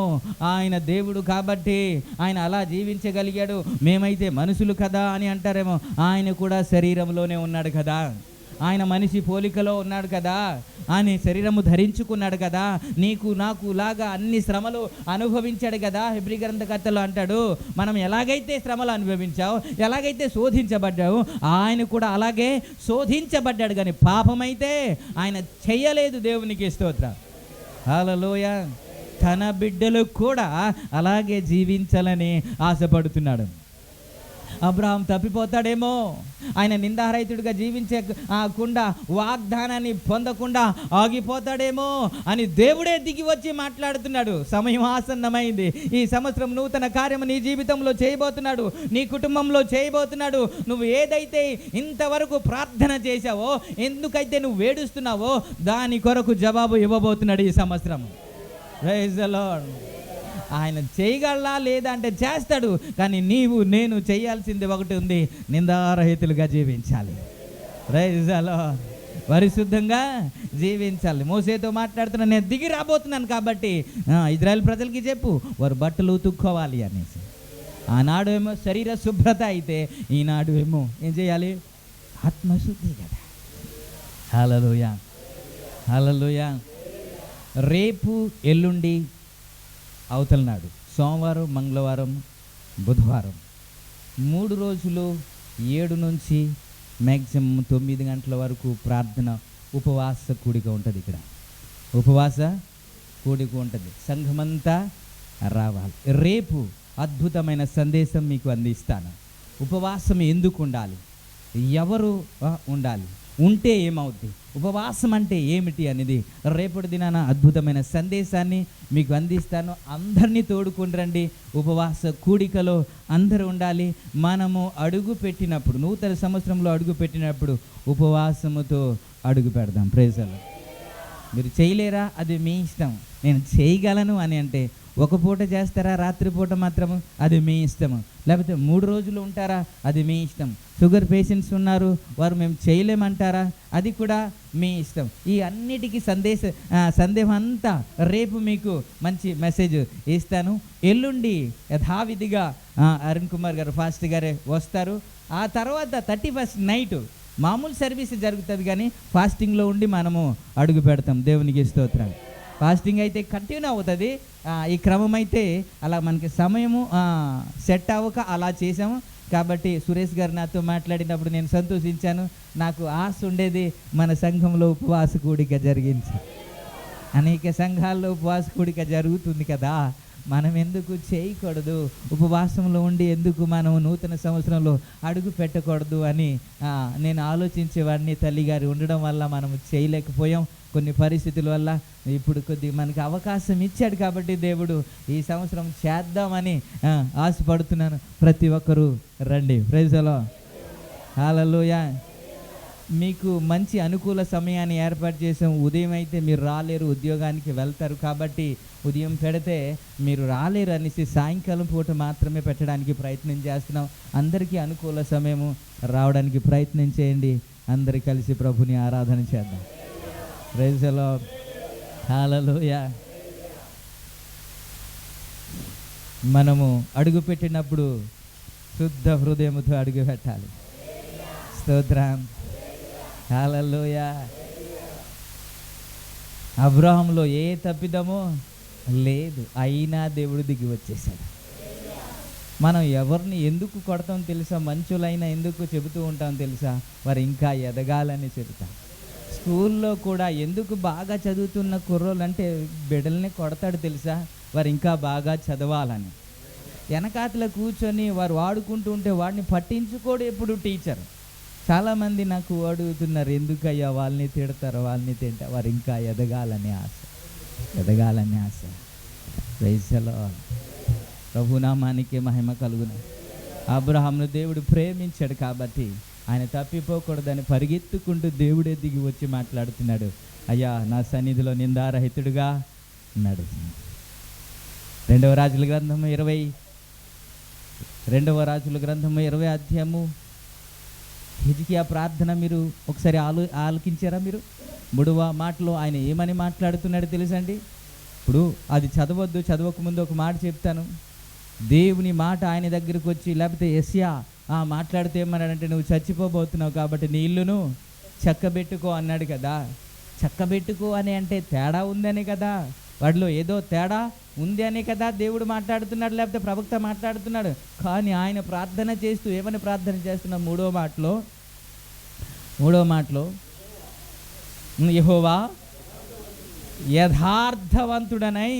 ఆయన దేవుడు కాబట్టి ఆయన అలా జీవించగలిగాడు, మేమైతే మనుషులు కదా అని అంటారేమో. ఆయన కూడా శరీరంలోనే ఉన్నాడు కదా, ఆయన మనిషి పోలికలో ఉన్నాడు కదా, ఆయన శరీరము ధరించుకున్నాడు కదా, నీకు నాకు లాగా అన్ని శ్రమలు అనుభవించాడు కదా. హెబ్రీ గ్రంథకర్తలు అంటాడు, మనం ఎలాగైతే శ్రమలు అనుభవించావు, ఎలాగైతే శోధించబడ్డావు, ఆయన కూడా అలాగే శోధించబడ్డాడు, కానీ పాపమైతే ఆయన చెయ్యలేదు. దేవునికి స్తోత్రం. హల్లెలూయా. తన బిడ్డలు కూడా అలాగే జీవించాలని ఆశపడుతున్నాడు. అబ్రహాం తప్పిపోతాడేమో, ఆయన నిందారహితుడిగా జీవించకుండా, వాగ్దానాన్ని పొందకుండా ఆగిపోతాడేమో అని దేవుడే దిగి వచ్చి మాట్లాడుతున్నాడు. సమయం ఆసన్నమైంది. ఈ సంవత్సరం నూతన కార్యము నీ జీవితంలో చేయబోతున్నాడు, నీ కుటుంబంలో చేయబోతున్నాడు. నువ్వు ఏదైతే ఇంతవరకు ప్రార్థన చేశావో, ఎందుకైతే నువ్వు వేడుస్తున్నావో, దాని కొరకు జవాబు ఇవ్వబోతున్నాడు ఈ సంవత్సరం. Praise the lord. ఆయన చేయగలరా లేదా అంటే చేస్తాడు, కానీ నీవు నేను చేయాల్సింది ఒకటి ఉంది, నిందారహితులుగా జీవించాలి. Praise the lord. పరిశుద్ధంగా జీవించాలి. మోసేతో మాట్లాడుతున్నా, నేను దిగి రాబోతున్నాను కాబట్టి ఇజ్రాయెల్ ప్రజలకి చెప్పు వారు బట్టలు ఉతుక్కోవాలి అనేసి. ఆనాడు ఏమో శరీర శుభ్రత అయితే, ఈనాడు ఏమో ఏం చేయాలి? ఆత్మశుద్ధి కదా. హల్లెలూయా, హల్లెలూయా. రేపు ఎల్లుండి అవతల నాడు సోమవారం, మంగళవారం, బుధవారం 3 రోజులు 7 నుంచి మ్యాక్సిమం 9 గంటల వరకు ప్రార్థన ఉపవాస కూడిక ఉంటుంది. ఇక్కడ ఉపవాస కూడిక ఉంటుంది. సంఘమంతా రావాలి. రేపు అద్భుతమైన సందేశం మీకు అందిస్తాను. ఉపవాసం ఎందుకు ఉండాలి, ఎవరు ఉండాలి, ఉంటే ఏమవుద్ది, ఉపవాసం అంటే ఏమిటి అనేది రేపటి దినాన అద్భుతమైన సందేశాన్ని మీకు అందిస్తాను. అందరినీ తోడుకొని రండి. ఉపవాస కూడికలో అందరూ ఉండాలి. మనము అడుగు పెట్టినప్పుడు, నూతన సంవత్సరంలో అడుగు పెట్టినప్పుడు ఉపవాసముతో అడుగు పెడదాం. Praise the lord. మీరు చేయలేరా, అది మీ ఇష్టం. నేను చేయగలను అని అంటే ఒక పూట చేస్తారా, రాత్రిపూట మాత్రము, అది మీ ఇష్టము. లేకపోతే 3 రోజులు ఉంటారా, అది మీ ఇష్టం. షుగర్ పేషెంట్స్ ఉన్నారు, వారు మేము చేయలేమంటారా, అది కూడా మీ ఇష్టం. ఈ అన్నిటికీ సందేహం అంతా రేపు మీకు మంచి మెసేజ్ ఇస్తాను. ఎల్లుండి యథావిధిగా అరుణ్ కుమార్ గారు ఫాస్ట్ గారే వస్తారు. ఆ తర్వాత 31st నైట్ మామూలు సర్వీస్ జరుగుతుంది, కానీ ఫాస్టింగ్లో ఉండి మనము అడుగు పెడతాం. దేవునికి స్తోత్రం. ఫాస్టింగ్ అయితే కంటిన్యూ అవుతుంది. ఈ క్రమం అయితే అలా మనకి సమయము సెట్ అవ్వక అలా చేసాము. కాబట్టి సురేష్ గారు నాతో మాట్లాడినప్పుడు నేను సంతోషించాను. నాకు ఆశ ఉండేది మన సంఘంలో ఉపవాస కూడిక జరిగించి. అనేక సంఘాల్లో ఉపవాస కూడిక జరుగుతుంది కదా, మనం ఎందుకు చేయకూడదు? ఉపవాసంలో ఉండి ఎందుకు మనం నూతన సంవత్సరంలో అడుగు పెట్టకూడదు అని నేను ఆలోచించేవాడిని. తల్లిగారు ఉండడం వల్ల మనం చేయలేకపోయాం, కొన్ని పరిస్థితుల వల్ల. ఇప్పుడు కొద్ది మనకి అవకాశం ఇచ్చాడు కాబట్టి దేవుడు ఈ సంవత్సరం చేద్దామని ఆశపడుతున్నాను. ప్రతి ఒక్కరూ రండి. Praise the Lord. హల్లెలూయా. మీకు మంచి అనుకూల సమయాన్ని ఏర్పాటు చేసాం. ఉదయం అయితే మీరు రాలేరు, ఉద్యోగానికి వెళ్తారు కాబట్టి ఉదయం పెడితే మీరు రాలేరు అనేసి సాయంకాలం పూట మాత్రమే పెట్టడానికి ప్రయత్నం చేస్తున్నాం. అందరికీ అనుకూల సమయము రావడానికి ప్రయత్నం చేయండి. అందరు కలిసి ప్రభుని ఆరాధన చేద్దాం. Praise the Lord. హల్లెలూయా. మనము అడుగు పెట్టినప్పుడు శుద్ధ హృదయముతో అడుగు పెట్టాలి. స్తోత్రం. హల్లెలూయా. అబ్రహాములో ఏ తప్పిదమో లేదు, అయినా దేవుడు దిగి వచ్చేసాడు. మనం ఎవరిని ఎందుకు కొడతాం తెలుసా? మంచులైనా ఎందుకు చెబుతూ ఉంటాం తెలుసా? వారు ఇంకా ఎదగాలని చెబుతాం. స్కూల్లో కూడా ఎందుకు బాగా చదువుతున్న కుర్రోళ్ళు అంటే బిడ్డల్ని కొడతాడు తెలుసా? వారు ఇంకా బాగా చదవాలని. వెనకాతల కూర్చొని వారు వాడుకుంటూ ఉంటే వాడిని పట్టించుకోడు ఎప్పుడు టీచర్. చాలామంది నాకు అడుగుతున్నారు, ఎందుకయ్యా వాళ్ళని తిడతారు, వాళ్ళని తింటారు. వారు ఇంకా ఎదగాలని ఆశ, ఎదగాలని ఆశ. Praise the Lord. ప్రభునామానికి మహిమ కలుగును. అబ్రహామును దేవుడు ప్రేమించాడు కాబట్టి ఆయన తప్పిపోకూడదని పరిగెత్తుకుంటూ దేవుడే దిగి వచ్చి మాట్లాడుతున్నాడు. అయ్యా, నా సన్నిధిలో నిందారహితుడుగా నడుచు. 2వ రాజుల గ్రంథము 20 అధ్యాయము హిజ్కియా ప్రార్థన మీరు ఒకసారి ఆలకించారా? మీరు 3వ మాటలో ఆయన ఏమని మాట్లాడుతున్నాడు తెలుసండి? ఇప్పుడు అది చదవద్దు, చదవకముందు ఒక మాట చెప్తాను. దేవుని మాట ఆయన దగ్గరికి వచ్చి, లేకపోతే యెషయా మాట్లాడితే ఏమన్నాడంటే, నువ్వు చచ్చిపోబోతున్నావు కాబట్టి నీ ఇల్లును చక్కబెట్టుకో అన్నాడు కదా. చక్కబెట్టుకో అని అంటే తేడా ఉందని కదా, వాడిలో ఏదో తేడా ఉంది అని కదా దేవుడు మాట్లాడుతున్నాడు, లేకపోతే ప్రవక్త మాట్లాడుతున్నాడు. కానీ ఆయన ప్రార్థన చేస్తూ ఏమని ప్రార్థన చేస్తున్నాడు? 3వ మాటలో యెహోవా యథార్థవంతుడనై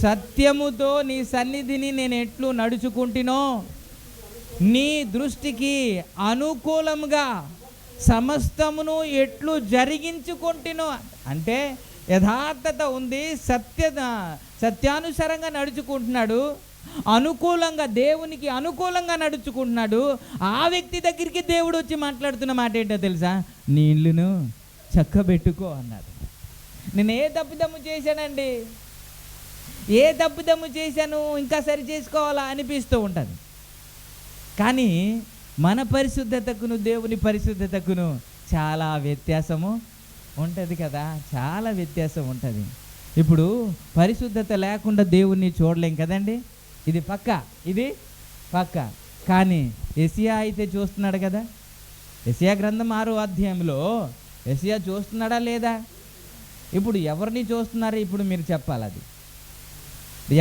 సత్యముతో నీ సన్నిధిని నేను ఎట్లు నడుచుకుంటునో, నీ దృష్టికి అనుకూలంగా సమస్తమును ఎట్లు జరిగించుకుంటునో. అంటే యథార్థత ఉంది, సత్యానుసారంగా నడుచుకుంటున్నాడు, అనుకూలంగా దేవునికి అనుకూలంగా నడుచుకుంటున్నాడు. ఆ వ్యక్తి దగ్గరికి దేవుడు వచ్చి మాట్లాడుతున్న మాట ఏంటో తెలుసా? నీ ఇల్లును చక్కబెట్టుకో అన్నాడు. నేను ఏ తప్పిదమ్ము చేశానండి, ఏ తప్పిదమ్ము చేశాను, ఇంకా సరి చేసుకోవాలా అనిపిస్తూ ఉంటుంది. కానీ మన పరిశుద్ధతకును దేవుని పరిశుద్ధతకును చాలా వ్యత్యాసము ఉంటుంది కదా, చాలా వ్యత్యాసం ఉంటుంది. ఇప్పుడు పరిశుద్ధత లేకుండా దేవుణ్ణి చూడలేం కదండి, ఇది పక్క. కానీ యెషయా అయితే చూస్తున్నాడు కదా. యెషయా గ్రంథం 6వ అధ్యాయంలో యెషయా చూస్తున్నాడా లేదా? ఇప్పుడు ఎవరిని చూస్తున్నారు? ఇప్పుడు మీరు చెప్పాలి. అది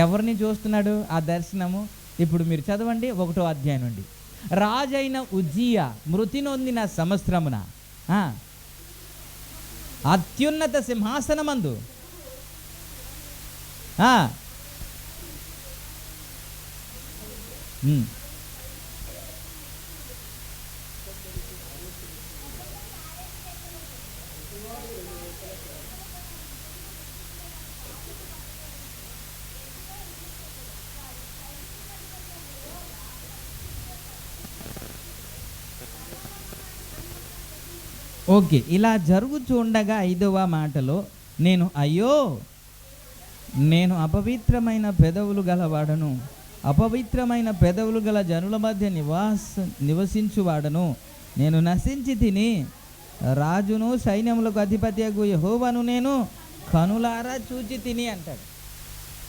ఎవరిని చూస్తున్నాడు ఆ దర్శనము? ఇప్పుడు మీరు చదవండి 1వ అధ్యాయం నుండి. రాజైన ఉజ్జియా మృతి నొందిన సంవత్సరమున అత్యున్నత సింహాసనమందు ఓకే, ఇలా జరుగుతూ ఉండగా 5వ మాటలో నేను అపవిత్రమైన పెదవులు గలవాడను, అపవిత్రమైన పెదవులు గల జనుల మధ్య నివసించువాడను, నేను నశించి తిని రాజును సైన్యములకు అధిపతియగు యెహోవాను నేను కనులారా చూచి తిని అంటాడు.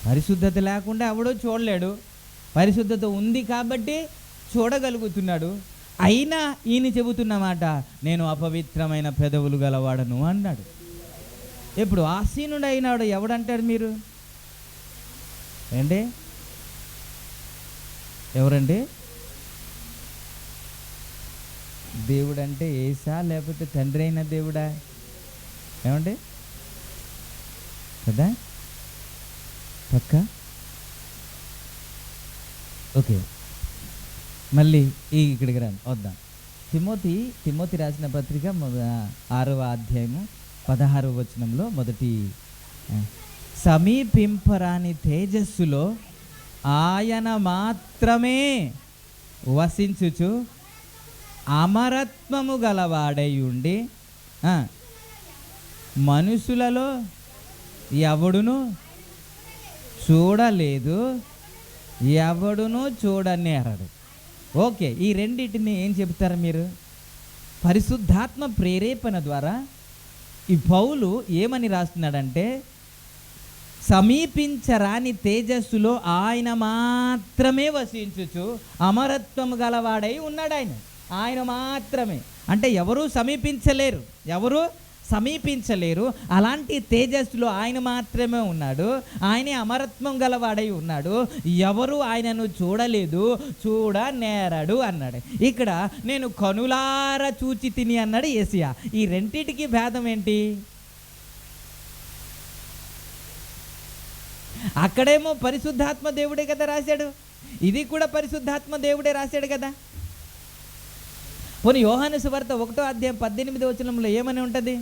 పరిశుద్ధత లేకుండా ఎవడో చూడలేడు, పరిశుద్ధత ఉంది కాబట్టి చూడగలుగుతున్నాడు. అయినా ఈయన చెబుతున్న మాట, నేను అపవిత్రమైన పెదవులు గలవాడను అన్నాడు. ఇప్పుడు ఆసీనుడు అయినాడు ఎవడంటాడు? మీరు ఏంటి? ఎవరండి? దేవుడంటే ఏసా లేకపోతే తండ్రి అయిన దేవుడా? ఏమండి కదా పక్క. ఓకే, మళ్ళీ ఇక్కడికి రండి, వద్దాం. తిమోతి రాసిన పత్రిక 6వ అధ్యాయము 16వ వచనంలో మొదటి, సమీపింపరాని తేజస్సులో ఆయన మాత్రమే వసించుచు అమరత్వము గలవాడై ఉండి మనుషులలో ఎవడును చూడలేదు, ఎవడును చూడనేరడు. ఓకే, ఈ రెండింటిని ఏం చెప్తారు మీరు? పరిశుద్ధాత్మ ప్రేరేపణ ద్వారా ఈ పౌలు ఏమని రాస్తున్నాడంటే, సమీపించరాని తేజస్సులో ఆయన మాత్రమే వసించుచు అమరత్వము గలవాడై ఉన్నాడు. ఆయన మాత్రమే అంటే ఎవరు సమీపించలేరు. అలాంటి తేజస్సులో ఆయన మాత్రమే ఉన్నాడు. ఆయనే అమరత్వం గలవాడై ఉన్నాడు. ఎవరు ఆయనను చూడలేదు, చూడనేరడు అన్నాడు. ఇక్కడ నేను కనులారా చూచి తిని అన్నాడు యెషయా. ఈ రెంటిటికి భేదం ఏంటి? అక్కడేమో పరిశుద్ధాత్మ దేవుడే కదా రాశాడు, ఇది కూడా పరిశుద్ధాత్మ దేవుడే రాశాడు కదా. పోనీ యోహాను సువార్త 1వ అధ్యాయం 18వ వచనంలో ఏమని ఉంటుంది?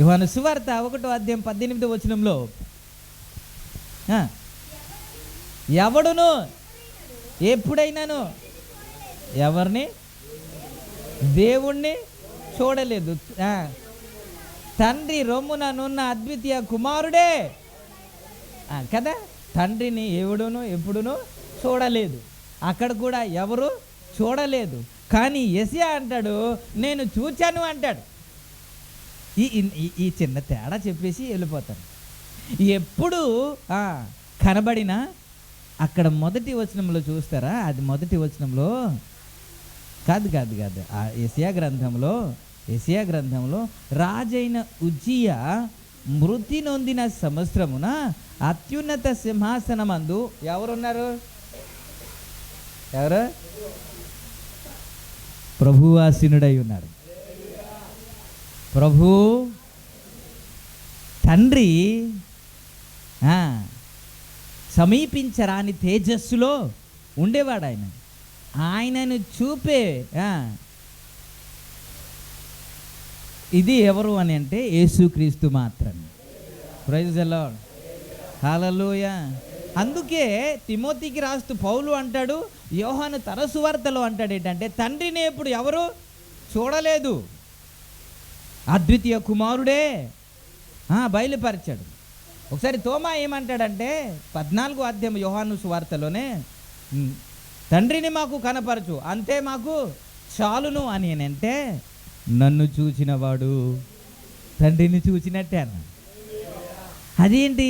యోహాను సువార్త 1వ అధ్యాయం 18వ వచనంలో, ఎవడును ఎప్పుడైనాను ఎవరిని దేవుణ్ణి చూడలేదు, తండ్రి రొమ్మున నున్న అద్వితీయ కుమారుడే కదా. తండ్రిని ఎవడును ఎప్పుడును చూడలేదు, అక్కడ కూడా ఎవరు చూడలేదు. కానీ యెషయా అంటాడు నేను చూచాను అంటాడు. ఈ చిన్న తేడా చెప్పేసి వెళ్ళిపోతారు. ఎప్పుడు కనబడినా అక్కడ మొదటి వచనంలో చూస్తారా? అది మొదటి వచనంలో కాదు. యెషయా గ్రంథంలో రాజైన ఉజ్జియా మృతి నొందిన సంవత్సరమున అత్యున్నత సింహాసనమందు ఎవరున్నారు? ఎవరు? ప్రభువాసీనుడై ఉన్నాడు. ప్రభు తండ్రి సమీపించరాని తేజస్సులో ఉండేవాడు. ఆయనను చూపే ఇది ఎవరు అని అంటే యేసుక్రీస్తు మాత్రమే. ప్రైజ్ ది లార్డ్, హల్లెలూయా. అందుకే తిమోతికి రాస్తూ పౌలు అంటాడు, యోహాను తన సువార్తలో అంటాడు ఏంటంటే, తండ్రిని ఎప్పుడు ఎవరు చూడలేదు, అద్వితీయ కుమారుడే బయలుపరిచాడు. ఒకసారి తోమా ఏమంటాడంటే 14వ అధ్యాయం యోహాను సువార్తలోనే, తండ్రిని మాకు కనపరచు అంతే మాకు చాలును అని అంటే, నన్ను చూచిన వాడు తండ్రిని చూచినట్టే అన్న. అదేంటి?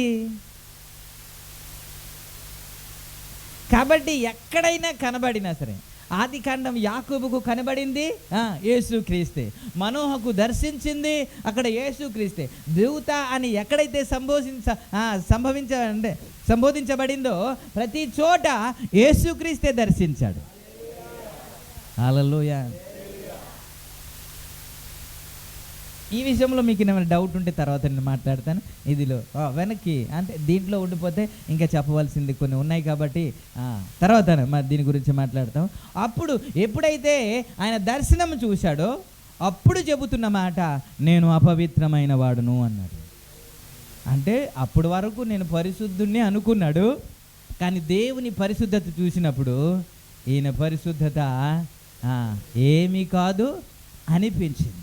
కాబట్టి ఎక్కడైనా కనబడినా సరే, ఆదికాండం యాకోబుకు కనబడింది యేసుక్రీస్తే, మనోహకు దర్శించింది అక్కడ యేసుక్రీస్తే. దూత అని ఎక్కడైతే సంబోధించబడిందో ప్రతి చోట యేసుక్రీస్తే దర్శించాడు. హల్లెలూయా. ఈ విషయంలో మీకు ఏమైనా డౌట్ ఉంటే తర్వాత నేను మాట్లాడతాను. ఇదిలో వెనక్కి అంటే దీంట్లో ఉండిపోతే ఇంకా చెప్పవలసింది కొన్ని ఉన్నాయి కాబట్టి తర్వాత దీని గురించి మాట్లాడతాం. అప్పుడు ఎప్పుడైతే ఆయన దర్శనం చూశాడో అప్పుడు చెబుతున్న మాట, నేను అపవిత్రమైన వాడును అన్నాడు. అంటే అప్పటి వరకు నేను పరిశుద్ధుణ్ణి అనుకున్నాడు, కానీ దేవుని పరిశుద్ధత చూసినప్పుడు ఈయన పరిశుద్ధత ఏమీ కాదు అనిపించింది.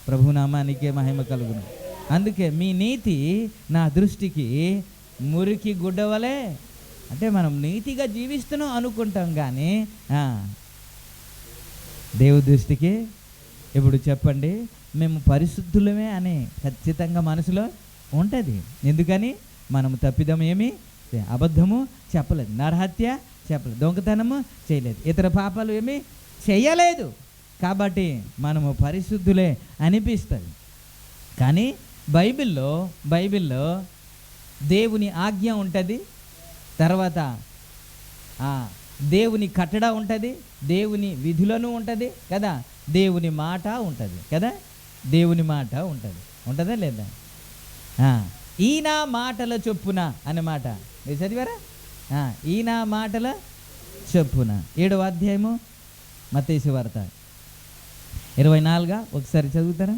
ప్రభునామానికే మహిమ కలుగును. అందుకే మీ నీతి నా దృష్టికి మురికి గుడ్డవలే. అంటే మనం నీతిగా జీవిస్తున్నాం అనుకుంటాం, కానీ దేవుడి దృష్టికి ఇప్పుడు చెప్పండి మేము పరిశుద్ధులమే అని ఖచ్చితంగా మనసులో ఉంటుంది. ఎందుకని మనము తప్పిదం ఏమి, అబద్ధము చెప్పలేదు, నరహత్య చెప్పలేదు, దొంగతనము చేయలేదు, ఇతర పాపాలు ఏమీ చేయలేదు. కాబట్టి మనము పరిశుద్ధులే అనిపిస్తుంది. కానీ బైబిల్లో దేవుని ఆజ్ఞ ఉంటుంది, తర్వాత దేవుని కట్టడ ఉంటుంది, దేవుని విధులను ఉంటుంది కదా, దేవుని మాట ఉంటుంది కదా, దేవుని మాట ఉంటుంది, ఉంటుందా లేదా? ఈయన మాటల చొప్పున అన్నమాట. మీరు చదివారా? ఈయన మాటల చొప్పున 7వ అధ్యాయము మత్తయి సువార్త 24 ఒకసారి చదువుతారా?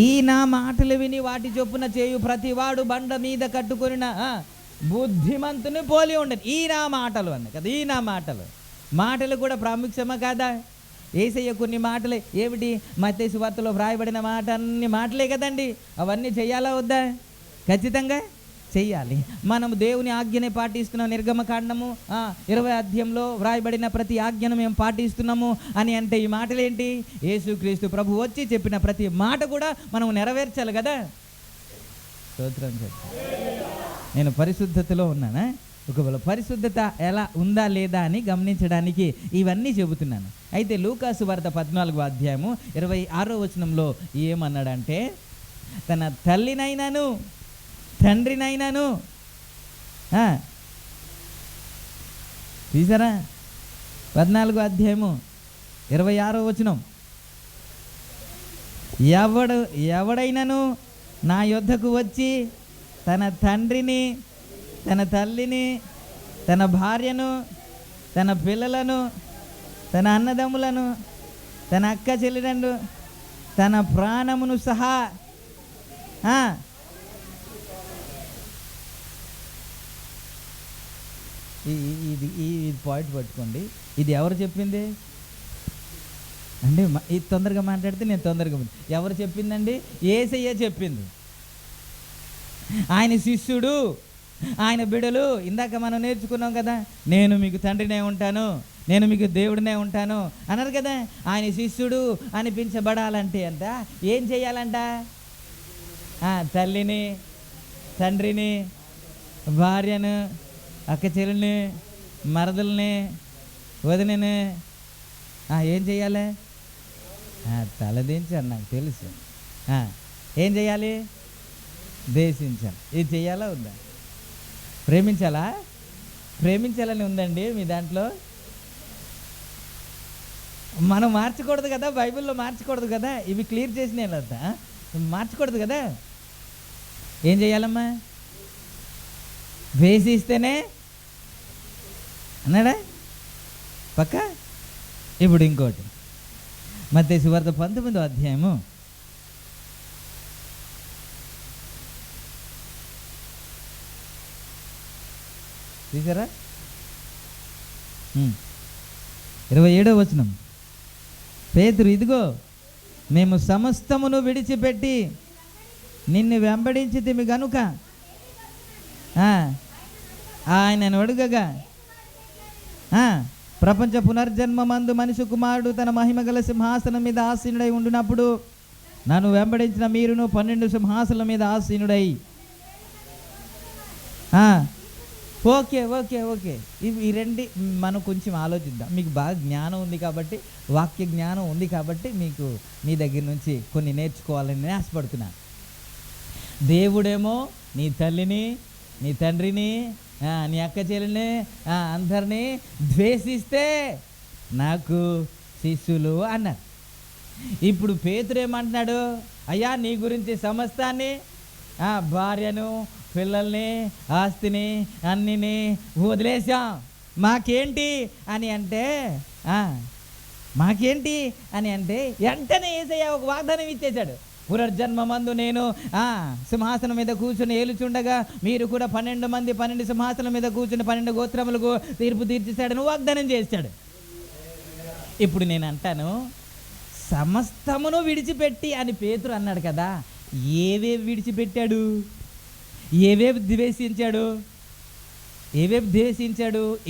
ఈయన మాటలు విని వాటి చొప్పున చేయు ప్రతివాడు బండ మీద కట్టుకొనిన బుద్ధిమంతుని పోలి ఉండదు. ఈయన మాటలు అన్న కదా, ఈయన మాటలు కూడా ప్రాముఖ్యమా కాదా? యేసయ్య కొన్ని మాటలే ఏమిటి, మత్తయి సువార్తలో వ్రాయబడిన మాట అన్ని మాటలే కదండి. అవన్నీ చెయ్యాలా వద్దా? ఖచ్చితంగా చెయ్యాలి. మనము దేవుని ఆజ్ఞనే పాటిస్తున్నాం. నిర్గమకాండము 20వ అధ్యాయంలో వ్రాయబడిన ప్రతి ఆజ్ఞను మేము పాటిస్తున్నాము అని అంటే ఈ మాటలేంటి? యేసుక్రీస్తు ప్రభు వచ్చి చెప్పిన ప్రతి మాట కూడా మనం నెరవేర్చాలి కదా. స్తోత్రం చెప్పు. నేను పరిశుద్ధతలో ఉన్నానా? ఒకవేళ పరిశుద్ధత ఎలా ఉందా లేదా అని గమనించడానికి ఇవన్నీ చెబుతున్నాను. అయితే లూకాసు వార్త 14వ అధ్యాయము 26వ వచనంలో ఏమన్నాడంటే, తన తల్లినైనాను తండ్రినైనాను తీసారా? 14వ అధ్యాయము 26వ వచనం, ఎవడైనాను నా యొద్దకు వచ్చి తన తండ్రిని, తన తల్లిని, తన భార్యను, తన పిల్లలను, తన అన్నదమ్ములను, తన అక్క చెల్లెలను, తన ప్రాణమును సహా ఈ పాయింట్ పట్టుకోండి. ఇది ఎవరు చెప్పింది అంటే, ఇది తొందరగా మాట్లాడితే నేను తొందరగా, ఎవరు చెప్పిందండి? యేసయ్య చెప్పింది. ఆయన శిష్యుడు, ఆయన బిడ్డలు. ఇందాక మనం నేర్చుకున్నాం కదా, నేను మీకు తండ్రినే ఉంటాను, నేను మీకు దేవుడినే ఉంటాను అన్నారు కదా. ఆయన శిష్యుడు అనిపించబడాలంటే అంట ఏం చేయాలంట? తల్లిని, తండ్రిని, భార్యను, అక్క చెల్లిని, మరదల్ని, వదినని ఏం చేయాలి? తలదించాను, నాకు తెలుసు. ఏం చేయాలి? దేశించాలి. ఇది చేయాలా ఉందా? ప్రేమించాలని ఉందండి మీ దాంట్లో? మనం మార్చకూడదు కదా, బైబిల్లో మార్చకూడదు కదా. ఇవి క్లియర్ చేసిన లేదా మార్చకూడదు కదా. ఏం చేయాలమ్మా? వేసిస్తేనే అన్నాడా పక్క. ఇప్పుడు ఇంకోటి, మత్తయి సువార్త 19వ అధ్యాయము 27వ వచనం, పేతురు, ఇదిగో మేము సమస్తమును విడిచిపెట్టి నిన్ను వెంబడించితిమి గనుక ఆయనను అడుగగా ప్రపంచ పునర్జన్మమందు మనిషి కుమారుడు తన మహిమగల సింహాసనం మీద ఆసీనుడై ఉండినప్పుడు నన్ను వెంబడించిన మీరును 12 సింహాసనం మీద ఆసీనుడై. ఓకే ఓకే ఓకే ఈ రెండు మనం కొంచెం ఆలోచిద్దాం. మీకు బాగా జ్ఞానం ఉంది కాబట్టి, వాక్య జ్ఞానం ఉంది కాబట్టి మీకు మీ దగ్గర నుంచి కొన్ని నేర్చుకోవాలని నేను ఆశపడుతున్నాను. దేవుడేమో నీ తల్లిని, నీ తండ్రిని, నీ అక్క చెల్లిని అందరినీ ద్వేషిస్తే నాకు శిష్యులు అన్నారు. ఇప్పుడు పేతురు ఏమంటున్నాడు? అయ్యా నీ గురించి సమస్తాన్ని, భార్యను, పిల్లల్ని, ఆస్తిని అన్నిని వదిలేసాం, మాకేంటి అని అంటే మాకేంటి అని అంటే వెంటనే యేసయ్య ఒక వాగ్దానం ఇచ్చేశాడు. పునర్జన్మమందు నేను సింహాసనం మీద కూర్చుని ఏలుచుండగా మీరు కూడా 12 మంది 12 సింహాసనం మీద కూర్చుని 12 గోత్రములకు తీర్పు తీర్చేశాడని వాగ్దానం చేశాడు. ఇప్పుడు నేను అంటాను, సమస్తమును విడిచిపెట్టి అని పేతురు అన్నాడు కదా, ఏవేవి విడిచిపెట్టాడు? ఏవేవి ద్వేషించాడు?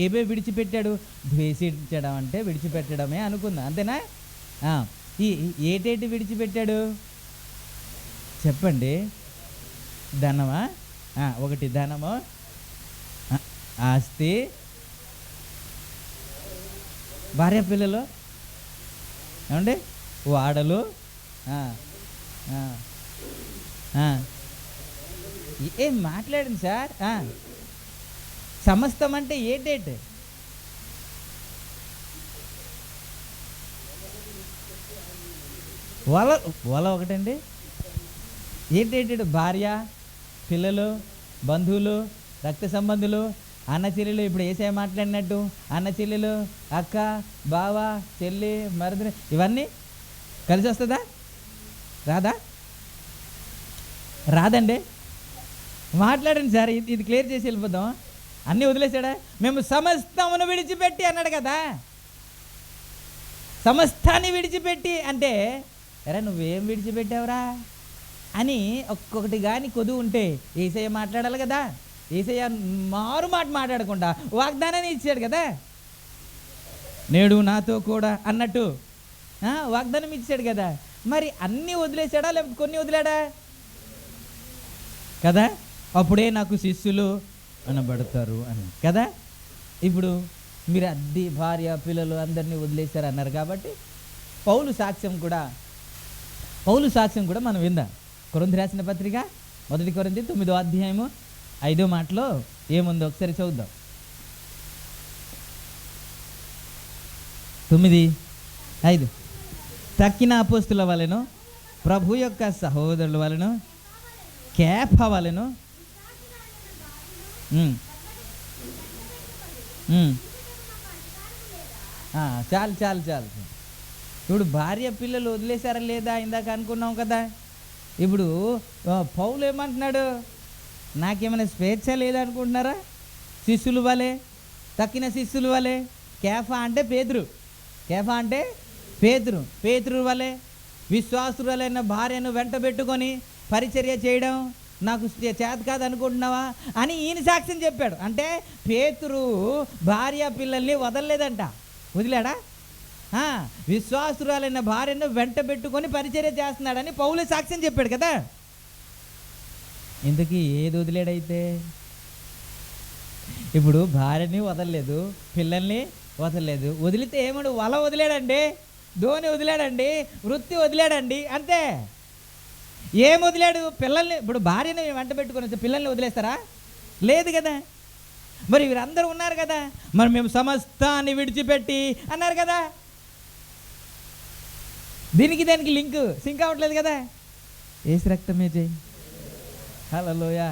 ఏవేవి విడిచిపెట్టాడు? ద్వేషించడం అంటే విడిచిపెట్టడమే అనుకుందాం, అంతేనా? ఏటేటి విడిచిపెట్టాడు చెప్పండి. ధనమా? ఒకటి ధనము, ఆస్తి, భార్య పిల్లలు, ఏమండి, వాడలు, ఏం మాట్లాడండి సార్. సమస్తం అంటే ఏటేట్? వల ఒకటండి. ఏంటేంటి? భార్య, పిల్లలు, బంధువులు, రక్త సంబంధులు, అన్న చెల్లెలు. ఇప్పుడు ఏసే మాట్లాడినట్టు అన్న చెల్లెలు, అక్క, బావ, చెల్లి, మరుదులు, ఇవన్నీ కలిసి వస్తుందా? రాదండి. మాట్లాడండి సార్, ఇది క్లియర్ చేసి వెళ్ళిపోదాం. అన్నీ వదిలేసాడా? మేము సమస్తమును విడిచిపెట్టి అన్నాడు కదా. సమస్తాన్ని విడిచిపెట్టి అంటే ఎరా నువ్వేం విడిచిపెట్టావురా అని ఒక్కొక్కటి కానీ కొదువు ఉంటే యేసయ్య మాట్లాడాలి కదా. యేసయ్య మారు మాట మాట్లాడకుండా వాగ్దానాన్ని ఇచ్చాడు కదా. నేడు నాతో కూడా అన్నట్టు వాగ్దానం ఇచ్చాడు కదా. మరి అన్నీ వదిలేశాడా లేకపోతే కొన్ని వదిలాడా కదా? అప్పుడే నాకు శిష్యులు అనబడతారు అని కదా. ఇప్పుడు మీరు అద్దె భార్య పిల్లలు అందరినీ వదిలేశారు అన్నారు కాబట్టి పౌలు సాక్ష్యం కూడా మనం విందాం. కొరింథీ రాసిన పత్రిక 1 కొరింథీ 9వ అధ్యాయము 5వ మాటలో ఏముందో ఒకసారి చదువుదాం. 9:5 తక్కిన అపోస్తుల వలెను, ప్రభు యొక్క సహోదరుల వలెను, కేఫ వలెను చాలు. ఇప్పుడు భార్య పిల్లలు వదిలేశారా లేదా ఇందాక అనుకున్నాం కదా. ఇప్పుడు పౌలు ఏమంటున్నాడు? నాకేమైనా స్వేచ్ఛ లేదనుకుంటున్నారా? శిష్యులు వలె, తక్కిన శిష్యులు వలె. కేఫా అంటే పేతురు వలె విశ్వాసులైన భార్యను వెంట పెట్టుకొని పరిచర్య చేయడం నాకు చేత కాదు అనుకుంటున్నావా అని ఈయన సాక్ష్యం చెప్పాడు. అంటే పేతురు భార్య పిల్లల్ని వదలలేదంట. వదిలాడా? విశ్వాసురాలైన భార్యను వెంట పెట్టుకొని పరిచర్య చేస్తున్నాడని పౌలే సాక్ష్యం చెప్పాడు కదా. ఇంతకీ ఏది వదిలేడైతే? ఇప్పుడు భార్యని వదలలేదు, పిల్లల్ని వదలలేదు. వదిలితే ఏమడు? వల వదిలేడండి, ధోని వదిలేడండి, వృత్తి వదిలేడండి, అంతే. ఏం వదిలాడు? పిల్లల్ని. ఇప్పుడు భార్యని వెంట పెట్టుకొని వచ్చి పిల్లల్ని వదిలేస్తారా? లేదు కదా. మరి వీరందరూ ఉన్నారు కదా. మరి మేము సమస్తాన్ని విడిచిపెట్టి అన్నారు కదా. దానికి లింక్ సింక్ అవ్వట్లేదు కదా. ఏసు రక్తమే చేయి. హల్లెలూయా.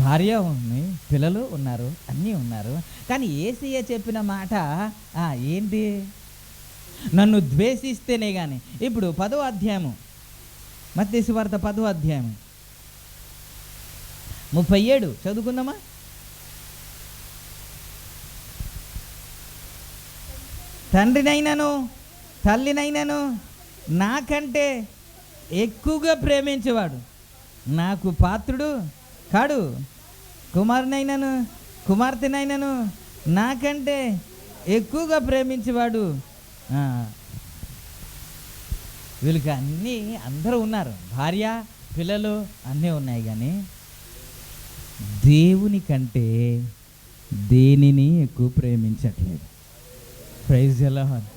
భార్య ఉంది, పిల్లలు ఉన్నారు, అన్నీ ఉన్నారు. కానీ యేసయ్య చెప్పిన మాట ఏంటి? నన్ను ద్వేషిస్తేనే కానీ. ఇప్పుడు 10వ అధ్యాయము, మత్తయి సువార్త 10వ అధ్యాయము 37 చదువుకుందామా. తండ్రినైనాను తల్లినైనాను నాకంటే ఎక్కువగా ప్రేమించేవాడు నాకు పాత్రుడు కాడు. కుమారునైనాను కుమార్తెనైనాను నాకంటే ఎక్కువగా ప్రేమించేవాడు. వీళ్ళకి అన్నీ అందరూ ఉన్నారు, భార్య పిల్లలు అన్నీ ఉన్నాయి, కానీ దేవుని కంటే దేనిని ఎక్కువ ప్రేమించట్లేదు. Praise the lord.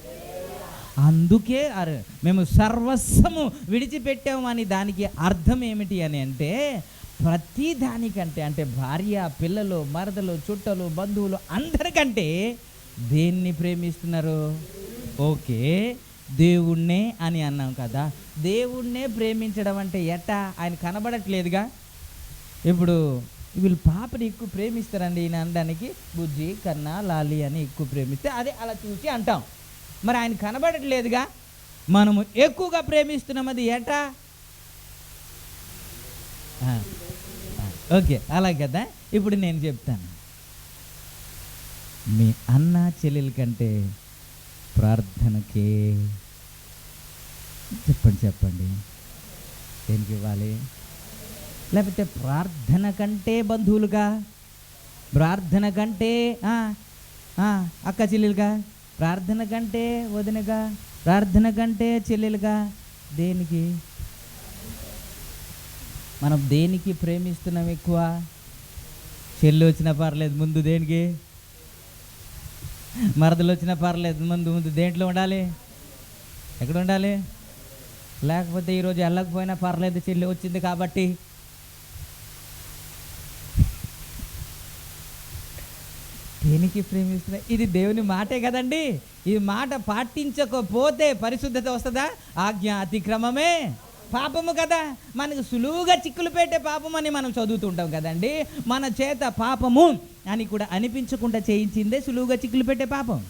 అందుకే మేము సర్వస్వము విడిచిపెట్టాము అని దానికి అర్థం ఏమిటి అని అంటే, ప్రతి దానికంటే, అంటే భార్య పిల్లలు మరదలు చుట్టలు బంధువులు అందరికంటే దేన్ని ప్రేమిస్తున్నారు? ఓకే, దేవుణ్ణే అని అన్నాం కదా. దేవుణ్ణే ప్రేమించడం అంటే ఎట్టా? ఆయన కనబడట్లేదుగా. ఇప్పుడు వీళ్ళు పాపని ఎక్కువ ప్రేమిస్తారండి ఈయన అనడానికి, బుజ్జి కన్నా లాలి అని ఎక్కువ ప్రేమిస్తే అదే అలా చూసి అంటాం. మరి ఆయన కనబడట్లేదుగా, మనము ఎక్కువగా ప్రేమిస్తున్నాం, అది ఎట్టా? ఓకే, అలా కదా. ఇప్పుడు నేను చెప్తాను, మీ అన్న చెల్లెల కంటే ప్రార్థనకే చెప్పండి దేనికి ఇవ్వాలి? లేకపోతే ప్రార్థన కంటే బంధువులుగా, ప్రార్థన కంటే అక్క చెల్లెలుగా, ప్రార్థన కంటే వదినగా, ప్రార్థన కంటే చెల్లెలుగా, దేనికి మనం దేనికి ప్రేమిస్తున్నాం ఎక్కువ? చెల్లి వచ్చినా పర్లేదు ముందు దేనికి, మరదలు వచ్చినా పర్లేదు ముందు దేంట్లో ఉండాలి? ఎక్కడ ఉండాలి? లేకపోతే ఈరోజు వెళ్ళకపోయినా పర్లేదు చెల్లి వచ్చింది కాబట్టి. దేనికి ప్రేమిస్తున్నా? ఇది దేవుని మాటే కదండి. ఈ మాట పాటించకపోతే పరిశుద్ధత వస్తుందా? ఆజ్ఞ అతిక్రమమే పాపము కదా. మనకు సులువుగా చిక్కులు పెట్టే పాపం అని మనం చదువుతుంటాం కదండి. మన చేత పాపము అని కూడా అనిపించకుండా చేయించిందే సులువుగా చిక్కులు పెట్టే పాపం.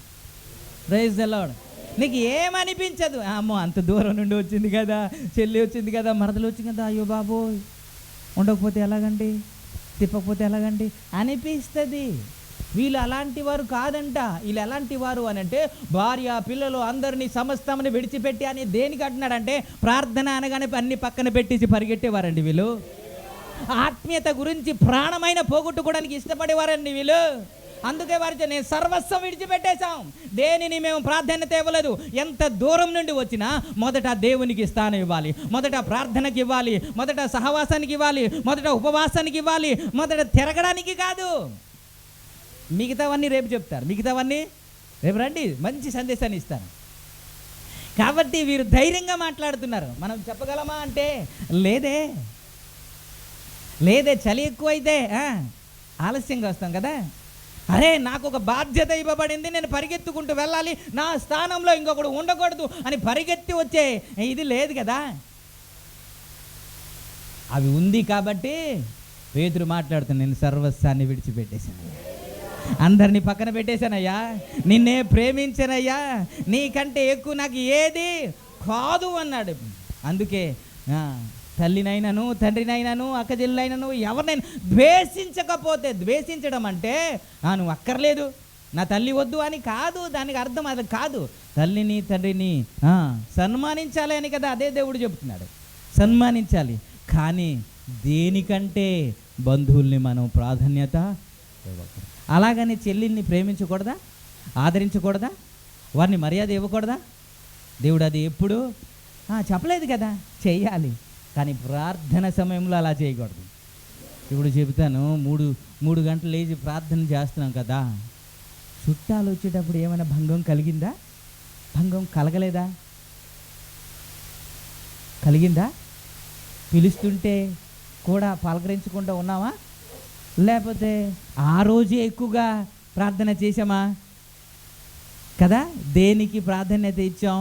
Praise the lord. నీకు ఏమనిపించదు, అమ్మో అంత దూరం నుండి వచ్చింది కదా, చెల్లి వచ్చింది కదా, మరదలు వచ్చింది కదా, అయ్యో బాబో ఉండకపోతే ఎలాగండి, తిప్పకపోతే ఎలాగండి అనిపిస్తుంది. వీళ్ళు అలాంటి వారు కాదంట. వీళ్ళు ఎలాంటి వారు అని అంటే, భార్య పిల్లలు అందరినీ సమస్తమని విడిచిపెట్టి అని దేనికి అంటున్నాడంటే, ప్రార్థన అనగానే అన్ని పక్కన పెట్టేసి పరిగెట్టేవారండి వీళ్ళు. ఆత్మీయత గురించి ప్రాణమైన పోగొట్టుకోవడానికి ఇష్టపడేవారండి వీళ్ళు. అందుకే వారితో నేను సర్వస్వం విడిచిపెట్టేశాం, దేనిని మేము ప్రాధాన్యత ఇవ్వలేదు. ఎంత దూరం నుండి వచ్చినా మొదట దేవునికి స్థానం ఇవ్వాలి, మొదట ప్రార్థనకి ఇవ్వాలి, మొదట సహవాసానికి ఇవ్వాలి, మొదట ఉపవాసానికి ఇవ్వాలి, మొదట తిరగడానికి కాదు. మిగతావన్నీ రేపు చెప్తారు, మిగతావన్నీ రేపు రండి మంచి సందేశాన్ని ఇస్తాను. కాబట్టి వీరు ధైర్యంగా మాట్లాడుతున్నారు. మనం చెప్పగలమా అంటే లేదే చలి ఎక్కువైతే ఆలస్యంగా వస్తాం కదా. అరే నాకు ఒక బాధ్యత ఇవ్వబడింది, నేను పరిగెత్తుకుంటూ వెళ్ళాలి, నా స్థానంలో ఇంకొకడు ఉండకూడదు అని పరిగెత్తి వచ్చే ఇది లేదు కదా. అవి ఉంది కాబట్టి పేతురు మాట్లాడుతాను, నేను సర్వస్వాన్ని విడిచిపెట్టేశాను, అందరినీ పక్కన పెట్టేశానయ్యా, నిన్నే ప్రేమించానయ్యా, నీకంటే ఎక్కువ నాకు ఏది కాదు అన్నాడు. అందుకే తల్లినైనాను తండ్రినైనాను అక్కచెల్లైనాను ఎవరినైనా ద్వేషించకపోతే, ద్వేషించడం అంటే నువ్వు అక్కర్లేదు నా తల్లి వద్దు అని కాదు, దానికి అర్థం అది కాదు. తల్లిని తండ్రిని సన్మానించాలి అని కదా అదే దేవుడు చెబుతున్నాడు, సన్మానించాలి. కానీ దేనికంటే బంధువుల్ని మనం ప్రాధాన్యత ఇవ్వకూడదు. అలాగని చెల్లిని ప్రేమించకూడదా, ఆదరించకూడదా, వారిని మర్యాద ఇవ్వకూడదా? దేవుడు అది ఎప్పుడు చెప్పలేదు కదా, చెయ్యాలి. కానీ ప్రార్థన సమయంలో అలా చేయకూడదు. ఇప్పుడు చెబుతాను, మూడు గంటలు లేచి ప్రార్థన చేస్తున్నాం కదా, చుట్టాలు వచ్చేటప్పుడు ఏమైనా భంగం కలిగిందా? భంగం కలగలేదా? కలిగిందా? పిలుస్తుంటే కూడా పలకరించకుండా ఉన్నామా? లేకపోతే ఆ రోజే ఎక్కువగా ప్రార్థన చేసామా? కదా, దేనికి ప్రాధాన్యత ఇచ్చాం?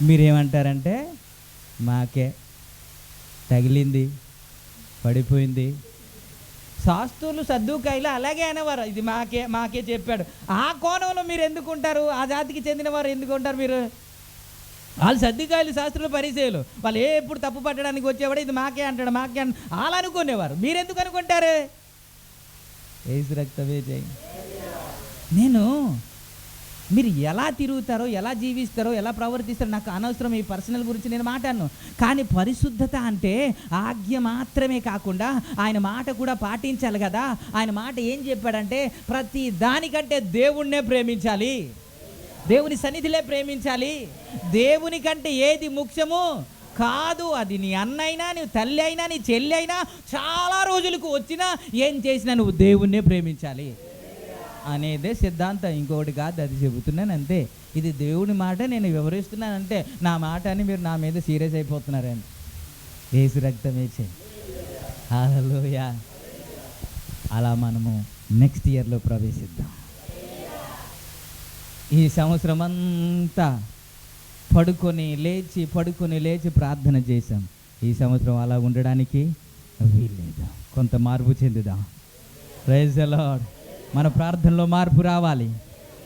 మీరేమంటారంటే మాకే తగిలింది, పడిపోయింది. శాస్త్రులు సద్దుకాయలు అలాగే అనేవారు, ఇది మాకే చెప్పాడు. ఆ కోణంలో మీరు ఎందుకుంటారు? ఆ జాతికి చెందిన వారు ఎందుకుంటారు? మీరు వాళ్ళు సద్దుకాయలు, శాస్త్రులు, పరిచయాలు, వాళ్ళు ఎప్పుడు తప్పు పట్టడానికి వచ్చేవాడు ఇది మాకే అంటాడు, మాకే వాళ్ళు అనుకునేవారు. మీరెందుకు అనుకుంటారు? ఏసు రక్తమే చేయి. నేను మీరు ఎలా తిరుగుతారో, ఎలా జీవిస్తారో, ఎలా ప్రవర్తిస్తారో నాకు అనవసరం, ఈ పర్సనల్ గురించి నేను మాట్లాడను. కానీ పరిశుద్ధత అంటే ఆజ్ఞ మాత్రమే కాకుండా ఆయన మాట కూడా పాటించాలి కదా. ఆయన మాట ఏం చెప్పాడంటే ప్రతి దానికంటే దేవుణ్ణే ప్రేమించాలి, దేవుని సన్నిధిలే ప్రేమించాలి. దేవుని కంటే ఏది ముఖ్యమో కాదు. అది నీ అన్న అయినా, నీ తల్లి అయినా, నీ చెల్లి అయినా, చాలా రోజులకు వచ్చినా ఏం చేసినా నువ్వు దేవుణ్ణే ప్రేమించాలి అనేదే సిద్ధాంతం, ఇంకొకటి కాదు. అది చెబుతున్నాను అంతే. ఇది దేవుని మాట నేను వివరిస్తున్నానంటే నా మాట అని మీరు నా మీద సీరియస్ అయిపోతున్నారని. యేసు రక్తమే చేయి. హల్లెలూయా. అలా మనము నెక్స్ట్ ఇయర్లో ప్రవేశిద్దాం. ఈ సంవత్సరం అంతా పడుకొని లేచి ప్రార్థన చేశాం. ఈ సంవత్సరం అలా ఉండడానికి వీల్లేదు. కొంత మార్పు చెందుదాం. Praise the lord. మన ప్రార్థనలో మార్పు రావాలి,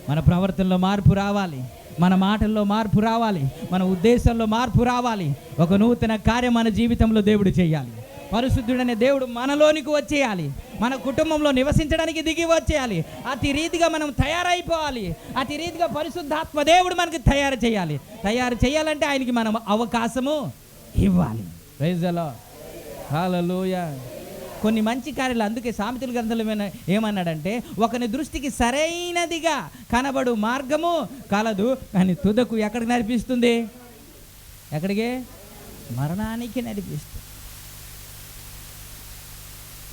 మన ప్రవర్తనలో మార్పు రావాలి, మన మాటల్లో మార్పు రావాలి, మన ఉద్దేశంలో మార్పు రావాలి. ఒక నూతన కార్యం మన జీవితంలో దేవుడు చేయాలి. పరిశుద్ధుడనే దేవుడు మనలోనికి వచ్చేయాలి, మన కుటుంబంలో నివసించడానికి దిగి వచ్చేయాలి. అతి రీతిగా మనం తయారైపోవాలి. అతి రీతిగా పరిశుద్ధాత్మ దేవుడు మనకి తయారు చేయాలంటే ఆయనకి మనం అవకాశము ఇవ్వాలి. Praise the Lord. హల్లెలూయా. కొన్ని మంచి కార్యాలు, అందుకే సామెతల గ్రంథంలో ఏమన్నాడంటే ఒకని దృష్టికి సరైనదిగా కనబడు మార్గము కలదు, కానీ తుదకు ఎక్కడికి నడిపిస్తుంది? ఎక్కడికి? మరణానికి నడిపిస్తుంది.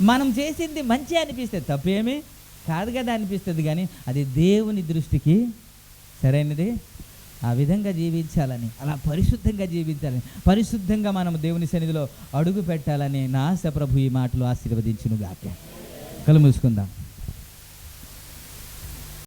మనం చేసింది మంచి అనిపిస్తుంది, తప్పేమీ కాదు కదా అనిపిస్తుంది, కానీ అది దేవుని దృష్టికి సరైనది. ఆ విధంగా జీవించాలని, అలా పరిశుద్ధంగా జీవించాలని, పరిశుద్ధంగా మనం దేవుని సన్నిధిలో అడుగు పెట్టాలని నా ఆశ. ప్రభు ఈ మాటలు ఆశీర్వదించును గాక. కళ్ళు మూసుకుందాం.